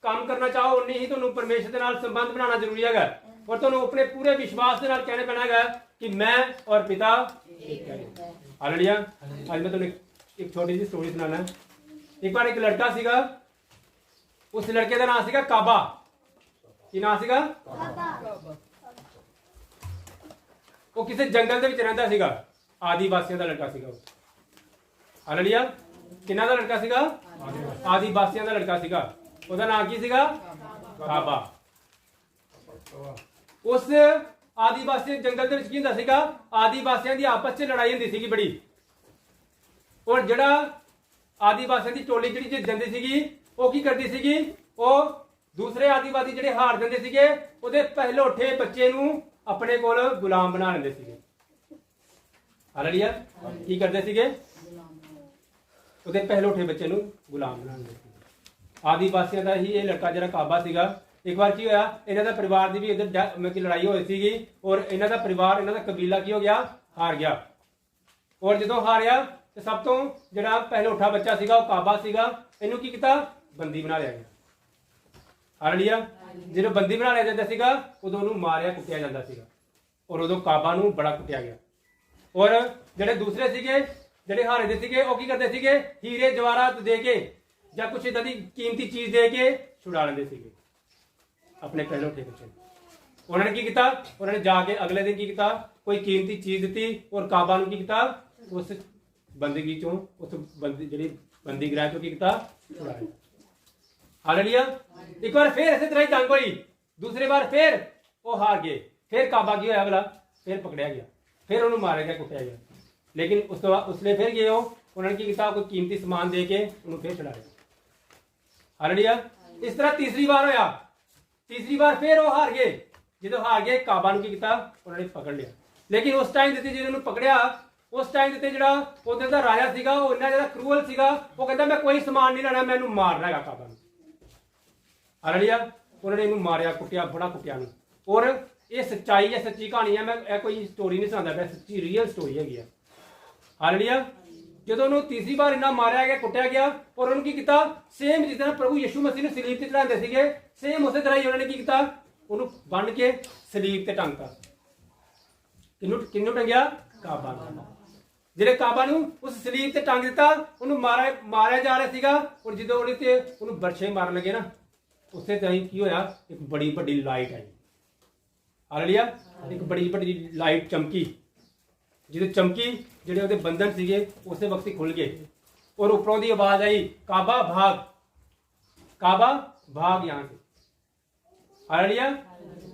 ਕੰਮ ਕਰਨਾ ਚਾਹੋ ਉਨੀ ਹੀ ਤੁਹਾਨੂੰ ਪਰਮੇਸ਼ਰ ਦੇ ਨਾਲ ਸੰਬੰਧ ਬਣਾਉਣਾ ਜ਼ਰੂਰੀ ਹੈਗਾ। ਔਰ ਤੁਹਾਨੂੰ ਆਪਣੇ ਪੂਰੇ ਵਿਸ਼ਵਾਸ ਦੇ ਨਾਲ ਕਹਿਣਾ ਪੈਣਾ ਹੈਗਾ ਕਿ ਮੈਂ ਔਰ ਪਿਤਾ ਇੱਕ ਹੈ। हालेलुया। आज मैं तुम्हें एक छोटी सी स्टोरी सुनाना है। एक बार एक लड़का सीगा, उस लड़के का नाम सीगा काबा। की नाम सीगा? ਉਹ ਕਿਸੇ ਜੰਗਲ ਦੇ ਵਿੱਚ ਰਹਿੰਦਾ ਸੀਗਾ, ਆਦੀਵਾਸੀਆਂ ਦਾ ਲੜਕਾ ਸੀਗਾ ਉਹ। ਹਾਲੇਲੂਇਆ। ਕਿਹਨਾਂ ਦਾ ਲੜਕਾ ਸੀਗਾ? ਆਦੀਵਾਸੀਆਂ ਦਾ ਲੜਕਾ ਸੀਗਾ। ਉਹਦਾ ਨਾਮ ਕੀ ਸੀਗਾ? ਕਾਬਾ। ਉਸ ਆਦੀਵਾਸੀ ਜੰਗਲ ਦੇ ਵਿੱਚ ਕੀ ਹੁੰਦਾ ਸੀਗਾ? ਆਦੀਵਾਸੀਆਂ ਦੀ ਆਪਸ 'ਚ ਲੜਾਈ ਹੁੰਦੀ ਸੀਗੀ ਬੜੀ। ਔਰ ਜਿਹੜਾ ਆਦੀਵਾਸੀਆਂ ਦੀ ਟੋਲੀ ਜਿਹੜੀ ਜਾਂਦੀ ਸੀਗੀ, ਉਹ ਕੀ ਕਰਦੀ ਸੀਗੀ? ਉਹ ਦੂਸਰੇ ਆਦੀਵਾਸੀ ਜਿਹੜੇ ਹਾਰ ਜਾਂਦੇ ਸੀਗੇ, ਉਹਦੇ ਪਹਿਲੋਠੇ ਬੱਚੇ ਨੂੰ ਆਪਣੇ ਕੋਲ ਗੁਲਾਮ ਬਣਾ ਲੈਂਦੇ ਸੀਗੇ। ਹਾਲੇਲੂਇਆ। ਕੀ ਕਰਦੇ ਸੀਗੇ? ਉਹਦੇ ਪਹਿਲੋਠੇ ਬੱਚੇ ਨੂੰ ਗੁਲਾਮ ਬਣਾ ਲੈਂਦੇ ਸੀ। ਆਦੀਵਾਸੀਆਂ ਦਾ ਹੀ ਇਹ ਲੜਕਾ ਜਿਹੜਾ ਕਾਬਾ ਸੀਗਾ, ਇੱਕ ਵਾਰ ਕੀ ਹੋਇਆ, ਇਹਨਾਂ ਦਾ ਪਰਿਵਾਰ ਦੀ ਵੀ ਇਧਰ ਮਤਲਬ ਕਿ ਲੜਾਈ ਹੋਈ ਸੀਗੀ, ਔਰ ਇਹਨਾਂ ਦਾ ਪਰਿਵਾਰ, ਇਹਨਾਂ ਦਾ ਕਬੀਲਾ ਕੀ ਹੋ ਗਿਆ? ਹਾਰ ਗਿਆ। ਔਰ ਜਦੋਂ ਹਾਰਿਆ ਤੇ ਸਭ ਤੋਂ ਜਿਹੜਾ ਪਹਿਲੋਠਾ ਬੱਚਾ ਸੀਗਾ, ਉਹ ਕਾਬਾ ਸੀਗਾ, ਇਹਨੂੰ ਕੀ ਕੀਤਾ? ਬੰਦੀ ਬਣਾ ਲਿਆ ਗਿਆ। ਹਾਲੇਲੂਇਆ। ਜਦੋਂ ਬੰਦੀ ਬਣਾ ਲਿਆ ਜਾਂਦਾ ਸੀਗਾ, ਉਦੋਂ ਉਹਨੂੰ ਮਾਰਿਆ ਕੁੱਟਿਆ ਜਾਂਦਾ ਸੀਗਾ, ਔਰ ਉਦੋਂ ਕਾਬਾ ਨੂੰ ਬੜਾ ਕੁੱਟਿਆ ਗਿਆ। ਔਰ ਜਿਹੜੇ ਦੂਸਰੇ ਸੀਗੇ, ਜਿਹੜੇ ਹਾਰੇ ਦੇ ਸੀਗੇ, ਉਹ ਕੀ ਕਰਦੇ ਸੀਗੇ? ਹੀਰੇ ਜਵਾਹਰਾਤ ਦੇ ਕੇ ਜਾਂ ਕੁਛ ਇਦਾਂ ਦੀ ਕੀਮਤੀ ਚੀਜ਼ ਦੇ ਕੇ ਛੁਡਾ ਲੈਂਦੇ ਸੀਗੇ ਆਪਣੇ ਪਹਿਲੋਠੇ ਬੱਚੇ ਨੂੰ। ਉਹਨਾਂ ਨੇ ਕੀ ਕੀਤਾ? ਉਹਨਾਂ ਨੇ ਜਾ ਕੇ ਅਗਲੇ ਦਿਨ ਕੀ ਕੀਤਾ? ਕੋਈ ਕੀਮਤੀ ਚੀਜ਼ ਦਿੱਤੀ, ਔਰ ਕਾਬਾ ਨੂੰ ਕੀ ਕੀਤਾ? ਉਸ ਬੰਦਗੀ ਚੋਂ, ਉਸ ਜਿਹੜੀ ਬੰਦੀ ਗ੍ਰਹਿ ਚੋਂ ਕੀ ਕੀਤਾ? ਛੁਡਾ ਲਿਆ। ਹਾਲੇਲੂਇਆ। ਇੱਕ ਵਾਰ ਫੇਰ ਇਸੇ ਤਰ੍ਹਾਂ ਹੀ ਜੰਗ ਹੋਈ, ਦੂਸਰੀ ਵਾਰ ਫੇਰ ਉਹ ਹਾਰ ਗਏ। ਫਿਰ ਕਾਬਾ ਕੀ ਹੋਇਆ? ਅਗਲਾ ਫਿਰ ਪਕੜਿਆ ਗਿਆ, ਫਿਰ ਉਹਨੂੰ ਮਾਰਿਆ ਗਿਆ, ਕੁੱਟਿਆ ਗਿਆ। ਲੇਕਿਨ ਉਸ ਤੋਂ ਬਾਅਦ ਉਸਲੇ ਫਿਰ ਗਏ, ਉਹਨਾਂ ਨੇ ਕੀ ਕੀਤਾ? ਕੋਈ ਕੀਮਤੀ ਸਮਾਨ ਦੇ ਕੇ ਉਹਨੂੰ ਫਿਰ ਛੁਡਾਇਆ। ਹਾਲੇਲੂਇਆ। ਇਸ ਤਰ੍ਹਾਂ ਤੀਸਰੀ ਵਾਰ ਹੋਇਆ, ਤੀਸਰੀ ਵਾਰ ਫਿਰ ਉਹ ਹਾਰ ਗਏ। ਜਦੋਂ ਹਾਰ ਗਏ, ਕਾਬਾ ਨੂੰ ਕੀ ਕੀਤਾ? ਉਹਨਾਂ ਨੇ ਪਕੜ ਲਿਆ। ਲੇਕਿਨ ਉਸ ਟਾਈਮ ਦਿੱਤੇ ਜਦੋਂ ਉਹਨੂੰ ਪਕੜਿਆ, ਉਸ ਟਾਈਮ ਦਿੱਤੇ ਜਿਹੜਾ ਉਹਦੇ ਦਾ ਰਾਜਾ ਸੀਗਾ, ਉਹ ਇੰਨਾ ਜ਼ਿਆਦਾ ਕਰੂਅਲ ਸੀਗਾ, ਉਹ ਕਹਿੰਦਾ ਮੈਂ ਕੋਈ ਸਮਾਨ ਨਹੀਂ ਲੈਣਾ, ਮੈਂ ਇਹਨੂੰ ਮਾਰਨਾ ਹੈਗਾ ਕਾਬਾ ਨੂੰ। ਹਾਲੇਲੂਇਆ। ਉਹਨਾਂ ਨੇ ਇਹਨੂੰ ਮਾਰਿਆ, ਕੁੱਟਿਆ, ਬੜਾ ਕੁੱਟਿਆ ਨੂੰ। ਔਰ ਇਹ ਸੱਚਾਈ ਹੈ, ਸੱਚੀ ਕਹਾਣੀ ਹੈ। ਮੈਂ ਇਹ ਕੋਈ ਸਟੋਰੀ ਨਹੀਂ ਸੁਣਾਉਂਦਾ ਪਿਆ, ਸੱਚੀ ਰੀਅਲ ਸਟੋਰੀ ਹੈਗੀ ਆ। ਹਾਲੇਲੂਇਆ। ਜਦੋਂ ਉਹਨੂੰ ਤੀਸਰੀ ਵਾਰ ਇੰਨਾ ਮਾਰਿਆ ਗਿਆ, ਕੁੱਟਿਆ ਗਿਆ, ਔਰ ਉਹਨੂੰ ਕੀ ਕੀਤਾ? ਸੇਮ ਜਿਸ ਤਰ੍ਹਾਂ ਪ੍ਰਭੂ ਯਿਸੂ ਮਸੀਹ ਨੂੰ ਸਲੀਬ ਤੇ ਚੜਾਉਂਦੇ ਸੀਗੇ, ਸੇਮ ਉਸੇ ਤਰ੍ਹਾਂ ਹੀ ਉਹਨਾਂ ਨੇ ਕੀ ਕੀਤਾ? ਉਹਨੂੰ ਬੰਨ ਕੇ ਸਲੀਬ ਤੇ ਟੰਗਤਾ। ਕਿਹਨੂੰ ਟੰਗਿਆ? ਕਾਬਾ ਨੂੰ। ਜਿਹੜੇ ਕਾਬਾ ਨੂੰ ਉਸ ਸਲੀਬ ਤੇ ਟੰਗ ਦਿੱਤਾ, ਉਹਨੂੰ ਮਾਰਿਆ ਜਾ ਰਿਹਾ ਸੀਗਾ, ਔਰ ਜਦੋਂ ਉਹਦੇ ਤੇ ਉਹਨੂੰ ਬਰਛੇ ਮਾਰਨ ਲੱਗੇ ਨਾ, ਉਸੇ ਤਰ੍ਹਾਂ ਹੀ ਕੀ ਹੋਇਆ? ਇੱਕ ਬੜੀ ਵੱਡੀ ਲਾਈਟ ਆਈ। ਹਾਲੇਲੂਇਆ। ਇੱਕ ਬੜੀ ਵੱਡੀ ਲਾਈਟ ਚਮਕੀ, ਜਦੋਂ ਚਮਕੀ, ਜਿਹੜੇ ਉਹਦੇ ਬੰਧਨ ਸੀਗੇ ਉਸੇ ਵਕਤ ਹੀ ਖੁੱਲ ਗਏ, ਔਰ ਉੱਪਰੋਂ ਦੀ ਆਵਾਜ਼ ਆਈ, ਕਾਬਾ ਭਾਗ, ਕਾਬਾ ਭਾਗ ਯਹਾਂ ਸੇ। ਹਾਲੇਲੂਇਆ।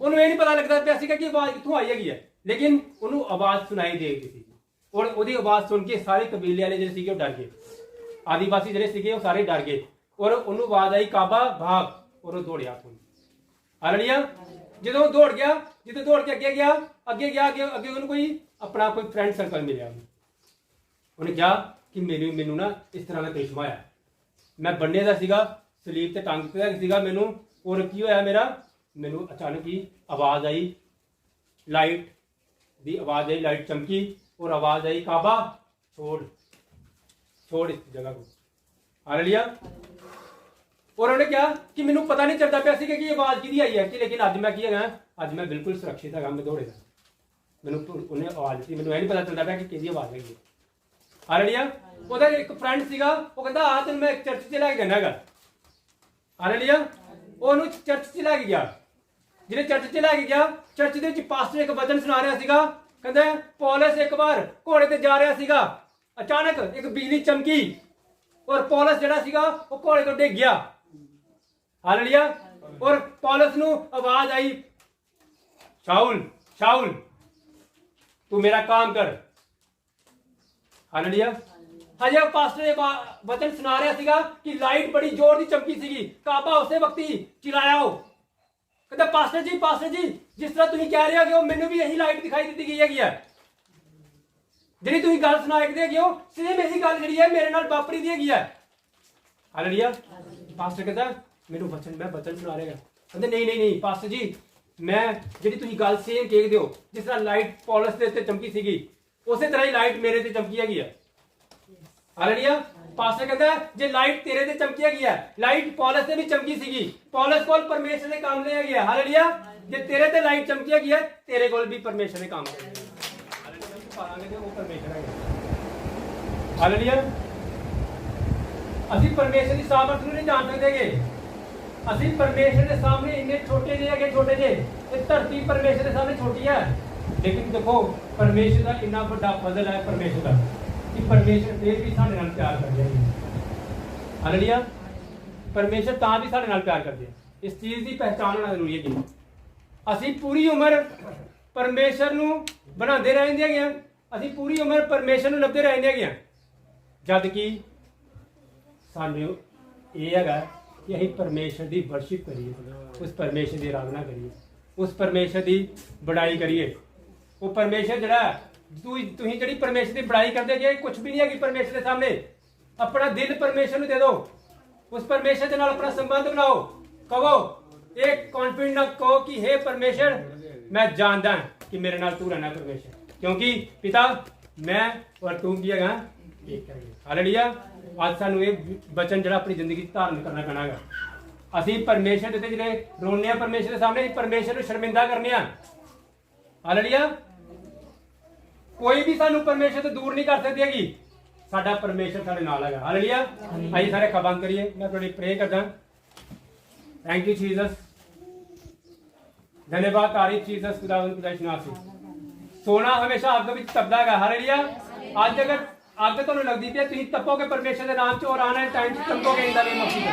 ਉਹਨੂੰ ਇਹ ਨਹੀਂ ਪਤਾ ਲੱਗਦਾ ਪਿਆ ਸੀਗਾ ਕਿ ਆਵਾਜ਼ ਕਿੱਥੋਂ ਆਈ ਹੈਗੀ ਹੈ, ਲੇਕਿਨ ਉਹਨੂੰ ਆਵਾਜ਼ ਸੁਣਾਈ ਦੇ ਰਹੀ ਸੀ, ਔਰ ਉਹਦੀ ਆਵਾਜ਼ ਸੁਣ ਕੇ ਸਾਰੇ ਕਬੀਲੇ ਵਾਲੇ ਜਿਹੜੇ ਸੀਗੇ ਉਹ ਡਰ ਗਏ। ਆਦੀਵਾਸੀ ਜਿਹੜੇ ਸੀਗੇ ਉਹ ਸਾਰੇ ਡਰ ਗਏ, ਔਰ ਉਹਨੂੰ ਆਵਾਜ਼ ਆਈ, ਕਾਬਾ ਭਾਗ, ਔਰ ਉਹ ਦੌੜਿਆ ਉੱਥੋਂ। ਹਾਲੇਲੂਇਆ। ਜਦੋਂ ਉਹ ਦੌੜ ਗਿਆ, ਜਿੱਥੇ ਦੌੜ ਕੇ ਅੱਗੇ ਗਿਆ, ਅੱਗੇ ਉਹਨੂੰ ਕੋਈ ਆਪਣਾ ਕੋਈ ਫਰੈਂਡ ਸਰਕਲ ਮਿਲਿਆ। ਉਹਨੇ ਕਿਹਾ ਕਿ ਮੈਨੂੰ ਨਾ ਇਸ ਤਰ੍ਹਾਂ ਦਾ ਕ੍ਰਿਸ਼ਮਾ ਆਇਆ, ਮੈਂ ਬੰਨੇ ਦਾ ਸੀਗਾ, ਸਲੀਬ ਤੇ ਟੰਗ ਦਿੱਤਾ ਸੀਗਾ ਮੈਨੂੰ, ਔਰ ਕੀ ਹੋਇਆ? ਮੈਨੂੰ ਅਚਾਨਕ ਹੀ ਆਵਾਜ਼ ਆਈ, ਲਾਈਟ ਦੀ ਆਵਾਜ਼ ਆਈ, ਲਾਈਟ ਚਮਕੀ, ਔਰ ਆਵਾਜ਼ ਆਈ, ਕਾਬਾ ਛੋੜ ਇਸ ਜਗ੍ਹਾ को। हालेलुया। और ਉਹਨੇ ਕਿਹਾ ਕਿ ਮੈਨੂੰ ਪਤਾ ਨਹੀਂ ਚੱਲਦਾ ਪਿਆ ਸੀ ਕਿ ਇਹ ਆਵਾਜ਼ ਕਿਹਦੀ ਆਈ ਹੈ, ਕਿ ਲੇਕਿਨ ਅੱਜ ਮੈਂ ਕੀ ਹੈਗਾ, ਅੱਜ ਮੈਂ ਬਿਲਕੁਲ ਸੁਰੱਖਿਅਤ ਹੈਗਾ, ਮੈਂ ਦੌੜੇਗਾ। ਮੈਨੂੰ ਉਹਨੇ ਆਵਾਜ਼ ਦਿੱਤੀ, ਮੈਨੂੰ ਇਹ ਨਹੀਂ ਪਤਾ ਚੱਲਦਾ ਪਿਆ ਕਿ ਕਿਹਦੀ ਆਵਾਜ਼ ਹੈਗੀ। ਹਾਲੇਲੂਇਆ। ਉਹਦਾ ਇੱਕ ਫਰੈਂਡ ਸੀਗਾ, ਉਹ ਕਹਿੰਦਾ ਆ ਤੈਨੂੰ ਮੈਂ ਚਰਚ 'ਚ ਲੈ ਕੇ ਜਾਣਾ ਹੈਗਾ। ਹਾਲੇਲੂਇਆ। ਉਹਨੂੰ ਚਰਚ 'ਚ ਲੈ ਕੇ ਗਿਆ। ਜਿਹੜੇ ਚਰਚ 'ਚ ਲੈ ਕੇ ਗਿਆ, ਚਰਚ ਦੇ ਵਿੱਚ ਪਾਸਟਰ ਇੱਕ ਵਚਨ ਸੁਣਾ ਰਿਹਾ ਸੀਗਾ, ਕਹਿੰਦਾ ਪੌਲਸ ਇੱਕ ਵਾਰ ਘੋੜੇ ਤੇ ਜਾ ਰਿਹਾ ਸੀਗਾ, ਅਚਾਨਕ ਇੱਕ ਬਿਜਲੀ ਚਮਕੀ, ਔਰ ਪੌਲਸ ਜਿਹੜਾ ਸੀਗਾ ਉਹ ਘੋੜੇ ਤੋਂ ਡਿੱਗ ਗਿਆ। ਹਾਲੇਲੂਇਆ। ਔਰ ਪੌਲਸ ਨੂੰ ਆਵਾਜ਼ ਆਈ, शाऊल शाऊल तू मेरा काम कर। हालेलुया। हजे पास्टर ने वचन सुना रहा ਸੀਗਾ कि लाइट बड़ी जोर ਦੀ ਚਮਕੀ ਸੀਗੀ, ਕਾਬਾ ਉਸੇ ਵਕਤ ਹੀ ਚਿਲਾਇਆ। ਉਹ ਕਹਿੰਦਾ ਪਾਸਟਰ ਜੀ ਜਿਸ ਤਰ੍ਹਾਂ ਤੁਸੀਂ ਕਹਿ ਰਹੇ ਹੋ ਕਿ ਉਹ ਮੈਨੂੰ ਵੀ ਇਹੀ ਲਾਈਟ ਦਿਖਾਈ ਦਿੱਤੀ ਗਈ ਹੈਗੀ ਹੈ, ਜਿਹੜੀ ਤੁਸੀਂ ਗੱਲ ਸੁਣਾ ਕੇ ਹੈਗੇ ਹੋ, ਸੇਮ ਇਹੀ ਗੱਲ ਜਿਹੜੀ ਹੈ ਮੇਰੇ ਨਾਲ ਵਾਪਰੀ ਦੀ ਹੈਗੀ ਹੈ। ਹਾਲੇਲੂਇਆ। ਪਾਸਟਰ ਕਹਿੰਦਾ ਮੈਨੂੰ ਮੈਂ ਵਚਨ ਸੁਣਾ ਰਿਹਾ। ਕਹਿੰਦੇ ਨਹੀਂ ਪਾਸਟਰ ਜੀ, ਮੈਂ ਜਿਹੜੀ ਤੁਸੀਂ ਗੱਲ ਸੇਮ ਕਹਿਦੇ ਹੋ, ਜਿਸ ਤਰ੍ਹਾਂ ਲਾਈਟ ਪੌਲਸ ਦੇ ਉੱਤੇ ਚਮਕੀ ਸੀਗੀ, ਉਸੇ ਤਰ੍ਹਾਂ ਹੀ ਲਾਈਟ ਮੇਰੇ ਤੇ ਚਮਕੀ ਹੈਗੀ ਹੈ। ਹਾਲੇਲੂਇਆ। ਪਾਸਟਰ ਕਹਿੰਦਾ ਜੇ ਲਾਈਟ ਤੇਰੇ ਤੇ ਚਮਕੀ ਹੈਗੀ ਹੈ, ਲਾਈਟ ਪੌਲਸ ਤੇ ਵੀ ਚਮਕੀ ਸੀਗੀ, ਪੌਲਸ ਕੋਲ ਪਰਮੇਸ਼ਰ ਦੇ ਕੰਮ ਦੇ ਹੈਗੇ ਆ। ਹਾਲੇਲੂਇਆ। ਜੇ ਤੇਰੇ ਤੇ ਲਾਈਟ ਚਮਕੀ ਹੈਗੀ ਹੈ, ਤੇਰੇ ਕੋਲ ਵੀ ਪਰਮੇਸ਼ਰ ਦੇ ਕੰਮ ਦੇ ਹੈਗੇ। ਹਾਲੇਲੂਇਆ। ਉਹ ਪਰਮੇਸ਼ਰ ਹੈ। ਹਾਲੇਲੂਇਆ। ਅਸੀਂ ਪਰਮੇਸ਼ਰ ਦੀ ਸਾਮਰਥ ਨੂੰ ਨਹੀਂ ਜਾਣ ਸਕਦੇਗੇ। ਅਸੀਂ ਪਰਮੇਸ਼ਰ ਦੇ ਸਾਹਮਣੇ ਇੰਨੇ ਛੋਟੇ ਜਿਹੇ ਹੈਗੇ, ਛੋਟੇ ਜਿਹੇ। ਇਹ ਧਰਤੀ ਪਰਮੇਸ਼ਰ ਦੇ ਸਾਹਮਣੇ ਛੋਟੀ ਹੈ। लेकिन देखो परमेश्वर का इन्ना बड़ा फजल है परमेश्वर का कि परमेश्वर फिर भी साडे नाल प्यार करदे हैं। हालेलुया। परमेश्वर तां भी साडे नाल प्यार करदे हैं। इस चीज़ की पहचान होना जरूरी है कि असीं पूरी उम्र परमेश्वर नूं बनाते रहंदे गए, असीं पूरी उम्र परमेश्वर नूं लभदे रहंदे गए, जद कि सानूं ये हैगा कि असीं परमेश्वर की वर्शिप करिए, उस परमेश्वर की आराधना करिए, उस परमेश्वर की बड़ाई करिए। वो परमेश्वर जड़ा तुसीं जिहड़ी परमेश्वर की बड़ाई करते गए कुछ भी नहीं है कि परमेश्वर के सामने अपना दिल परमेश्वर नूं दे दो, उस परमेश्वर के नाल अपना संबंध बनाओ, कहो एक कॉन्फिडेंट ना कहो कि हे परमेश्वर मैं जानता कि मेरे नाल तू रहना परमेश्वर, क्योंकि पिता मैं और तू की है एक है। हालेलुया। आज सानू ये वचन जड़ा अपनी जिंदगी धारण करना पैना है। असीं परमेश्वर दे जिहड़े रोने परमेश्वर के सामने परमेश्वर नूं शर्मिंदा करने। हालेलुया। कोई भी सानू परमेश्वर तो दूर नहीं कर सकती, साडा परमेश्वर साडे नाल है। हालेलुया। आइए सारे अखां बंद करिए, मैं थोड़ी प्रे करदा। थैंक यू जीसस, धन्यवाद तारीफ जीसस खुदावंद खुदाइश नाम से। सोना हमेशा अग विच तपदा है। हालेलुया। आज अगर अग तुहानूं लगदी पई तुसीं तपोगे परमेश्वर के नाम च और आने टाइम च चमकोगे in the name of Jesus,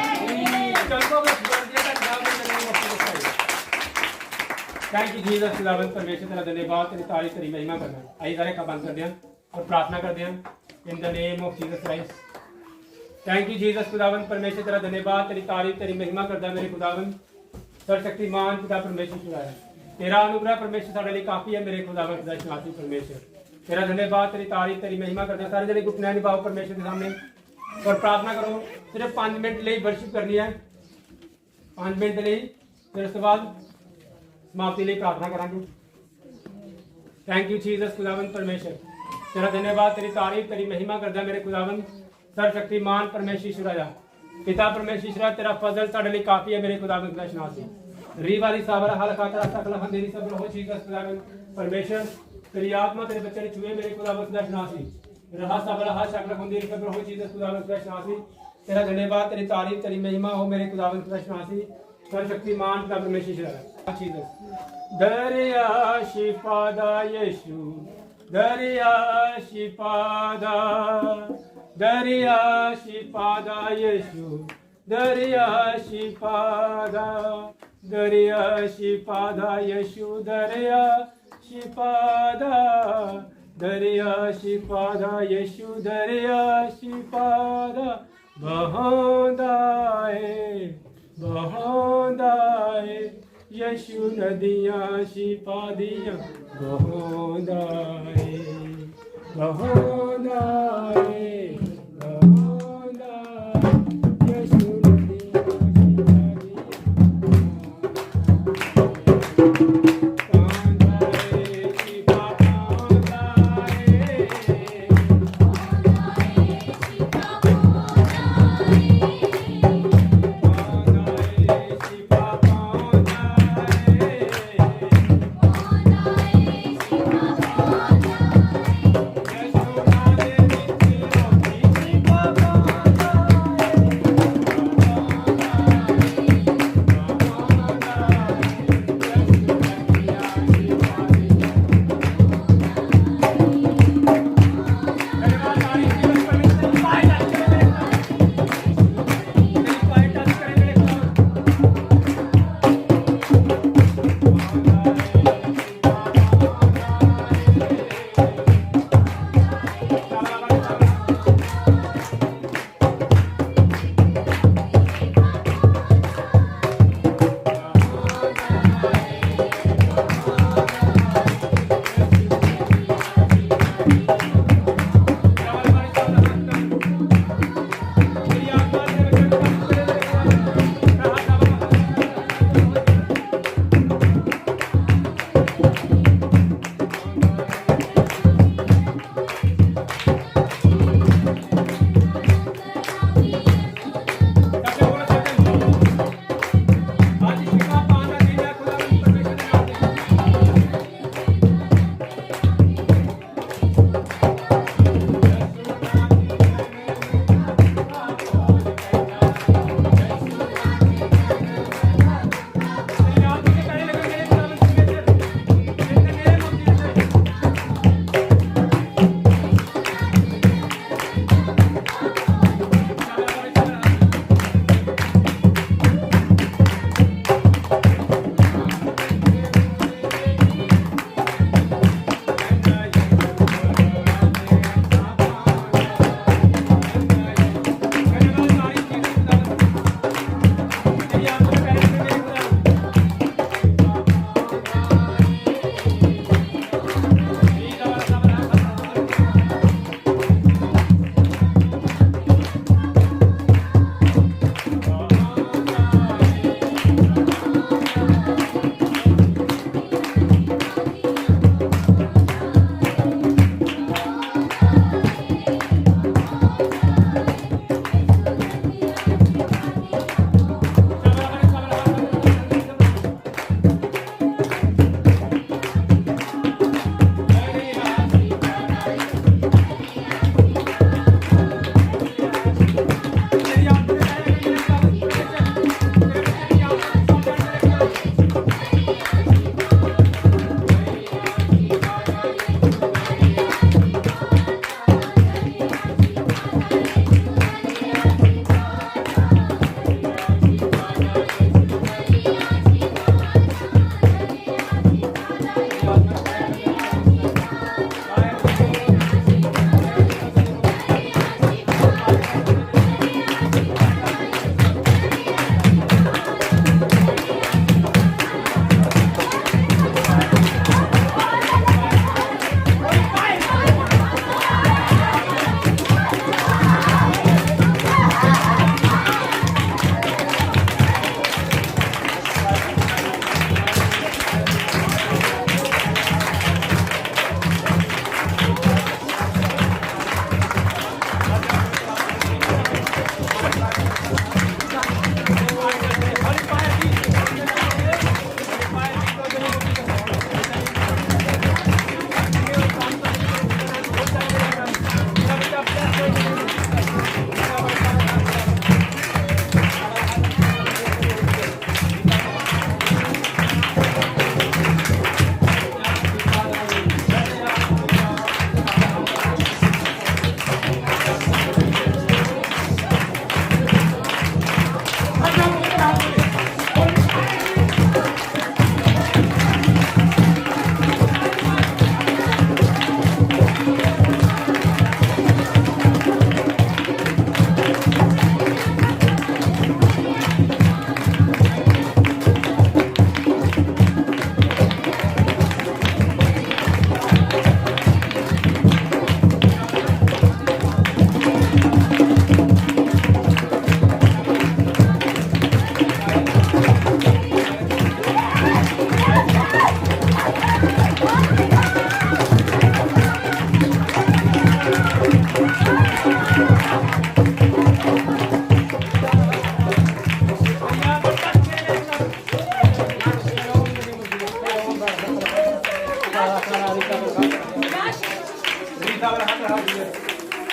चमकोगे स्वर्गीय का नाम in the name of Jesus. Thank you Jesus खुदावंद परमेश्वर तेरा धन्यवाद, तेरी तारीफ तेरी महिमा करना। आइए सारे अखां बंद करदे हां और प्रार्थना करदे हां इन the name of Jesus Christ. Thank you Jesus खुदावंद परमेश्वर तेरा धन्यवाद, तेरी तारीफ तेरी महिमा करदा मेरे खुदावंद सर्वशक्तिमान पिता परमेश्वर खुदा है। तेरा अनुग्रह परमेश्वर साडे लिए काफी है मेरे खुदावंद खुदा शनासी परमेश्वर। तेरा धन्यवाद, तेरी तारीफ तेरी महिमा करते हैं। सारे जने घुटने निभाओ परमेश्वर के सामने और प्रार्थना करो। सिर्फ 5 मिनट लिए वर्शिप करनी है, 5 मिनट लिए, फिर उसके बाद समाप्ति लिए प्रार्थना करांगे। थैंक यू जीसस खुदावंद परमेश्वर, तेरा धन्यवाद, तेरी तारीफ तेरी महिमा करदा मेरे खुदावंद सर्वशक्तिमान परमेश्वर ईश्वर पिता परमेश्वर ईश्वर। तेरा फजल साडे लिए काफी है मेरे खुदावंद खुदा शनासी। रीवाली सावरा हल खाता सकल हंदेरी सब हो जीसस खुदावंद परमेश्वर। तेरी आत्मा तेरे बच्चे ने छुए मेरे खुदावंद खुदा शनासी। रहा सावरा हल सकल हंदेरी सब हो जीसस खुदावंद खुदा शनासी। तेरा धन्यवाद, तेरी तारीफ तेरी महिमा हो मेरे खुदावंद खुदा शनासी सर्वशक्तिमान पिता परमेश्वर ईश्वर जीसस। दरिया शिफादा यीशु, दरिया शिफादा, दरिया शिफादा यीशु, दरिया शिफादा, दरिया शिफादा यीशु, दरिया शिफादा, दरिया शिफादा यीशु, दरिया शिफादा बहांदा है यीशु, नदियाँ शिफा दियाँ बहांदा है, बहांदा है, बहांदा यीशु नदियाँ शिफा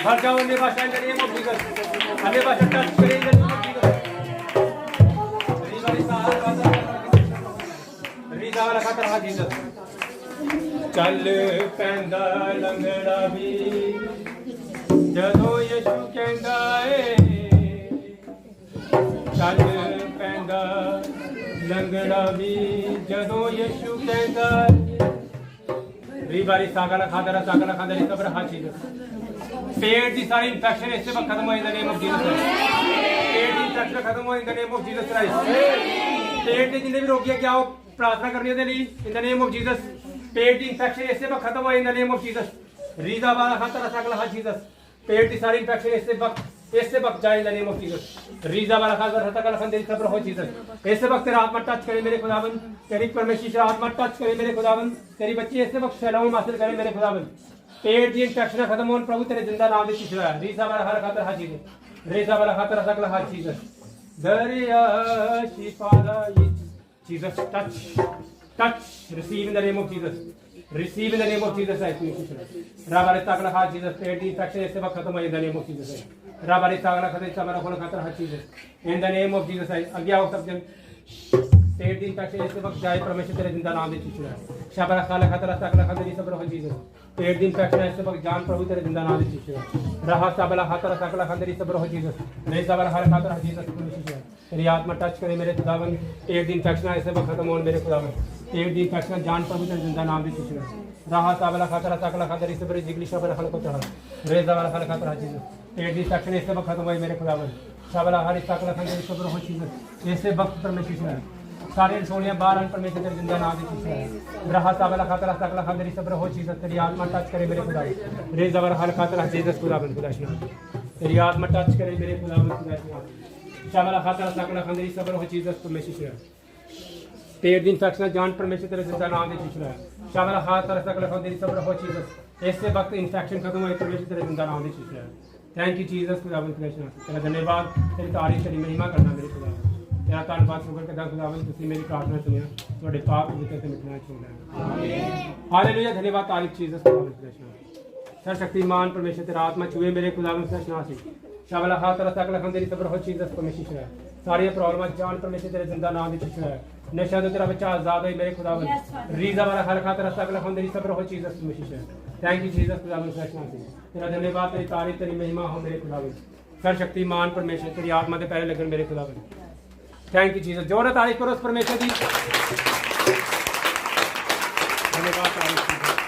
हर जाओ अन्य भाषा in the name of Jesus अन्य भाषा टच करे in the name of Jesus रीजा वाला खाता रहा जीसस चल पैंदा लंगड़ा भी ਜਦੋਂ ਯਿਸੂ ਕਹਿੰਦਾ ਏ ਚੱਲ ਪੈਂਦਾ ਲੰਗੜਾ ਵੀ ਜਦੋਂ ਯਿਸੂ ਕਹਿੰਦਾ ਰੀਬਾਰੀ ਸਾਗਲਾ ਖਾਦਰਾ ਦੀ ਕਬਰ ਹਾਚੀ पेट की सारी इंफेक्शन इससे वक्त खत्म हो in the name of Jesus पेट की इंफेक्शन खत्म हो in the name of Jesus Christ पेट के जितने भी रोगी है क्या हो प्रार्थना करनी है in the name of Jesus पेट की इंफेक्शन इससे वक्त खत्म हो in the name of Jesus रीजा वाला खाता सकला हा जीसस पेट की सारी इंफेक्शन इससे वक्त जाए in the name of Jesus रीजा वाला खाता सकला खंदे खबर हो जीसस इससे वक्त तेरा आत्मा टच करे मेरे खुदावन तेरी परमेश्वर आत्मा टच करे मेरे खुदावन तेरी बच्ची इससे वक्त सलाम हासिल करे मेरे खुदावन पेट की इंफेक्शन खत्म हो प्रभु तेरे जिंदा नाम में चिशरा रीजा वाला हर खातर हाजी दे रीजा वाला खातर सकला हा जीसस दरिया शिफा दा Jesus touch receive in the name of Jesus receive in the name of Jesus Christ राबारे ताकला हा जीसस पेट की इंफेक्शन इससे वक्त खत्म हो in the name of Jesus राबारे ताकला खदे चमरा खोल खातर हा Jesus in the name of Jesus आगे आओ सब जन पेट की इंफेक्शन इससे वक्त जाए परमेश्वर तेरे जिंदा नाम में चिशरा शाबारा खाला खातर ताकला खदे सब हो जीसस पेट की इंफेक्शन इससे वक्त जान प्रभु तेरे जिंदा नाम में चिशरा रहा साबला खातर ताकला खदे सब हो जीसस नहीं साबला हर खातर हा जीसस चिशरा तेरी आत्मा टच करे मेरे खुदावन पेट की इंफेक्शन इससे वक्त खत्म हो मेरे खुदावन पेट की इंफेक्शन जान प्रभु तेरे जिंदा नाम में चिशरा रहा साबला खातर ताकला खदे सब जिगली शाबला खल को चढ़ा रेजा वाला खल खातर हा जीसस पेट की इंफेक्शन इससे वक्त खत्म हो मेरे खुदावन शाबला हर ताकला खदे सब हो जीसस इससे वक्त परमेश्वर सारे रसोलियां बाहर आन परमेश्वर तेरे जिंदा नाम में चिशरा रहा साबला खातर ताकला खदे सब हो जीसस तेरी आत्मा टच करे मेरे खुदावन रेजा वाला हर खातर जीसस खुदावन खुदाशिया तेरी आत्मा टच करे मेरे खुदावन खुदाशिया शाबला खातर ताकला खदे सब हो जीसस परमेश्वर पेट की इंफेक्शन जान परमेश्वर तेरे जिंदा नाम में चिशरा शाबला खातर ताकला खदे सब हो जीसस इससे वक्त इंफेक्शन खत्म हो परमेश्वर तेरे जिंदा नाम में चिशरा थैंक यू जीसस खुदावन खुदाशिया तेरा धन्यवाद तेरी तारीफ तेरी महिमा करना मेरे खुदावन तेरा धन्यवाद शुक्र करदा खुदावन तुसी मेरी प्रार्थना सुनिया ਤੁਹਾਡੇ ਪਾਪ ਪਵਿੱਤਰ ਤੇ ਮਿਟਣਾ ਚਾਹੁੰਦਾ ਹਾਂ हालेलुया धन्यवाद तारीफ जीसस खुदावन खुदाशिया सर्वशक्तिमान परमेश्वर तेरा आत्मा छुए मेरे खुदावन खुदाशिया से शाबला खातर ताकला खदे सब हो जीसस परमेश्वर सारी प्रॉब्लम जान परमेश्वर तेरे जिंदा नाम में चिशरा नशा तो तेरा बच्चा आजाद है मेरे खुदावन रीजा वाला हर खातर ताकला खदे सब हो जीसस परमेश्वर थैंक यू जीसस खुदावन खुदाशिया से तेरा धन्यवाद तेरी तारीफ तेरी महिमा हो मेरे खुदावन सर्वशक्तिमान परमेश्वर तेरी आत्मा के पैरे लगन मेरे खुदावन थैंक यू जीसस जोर तारीफ करो उस परमेश्वर की धन्यवाद तारीफ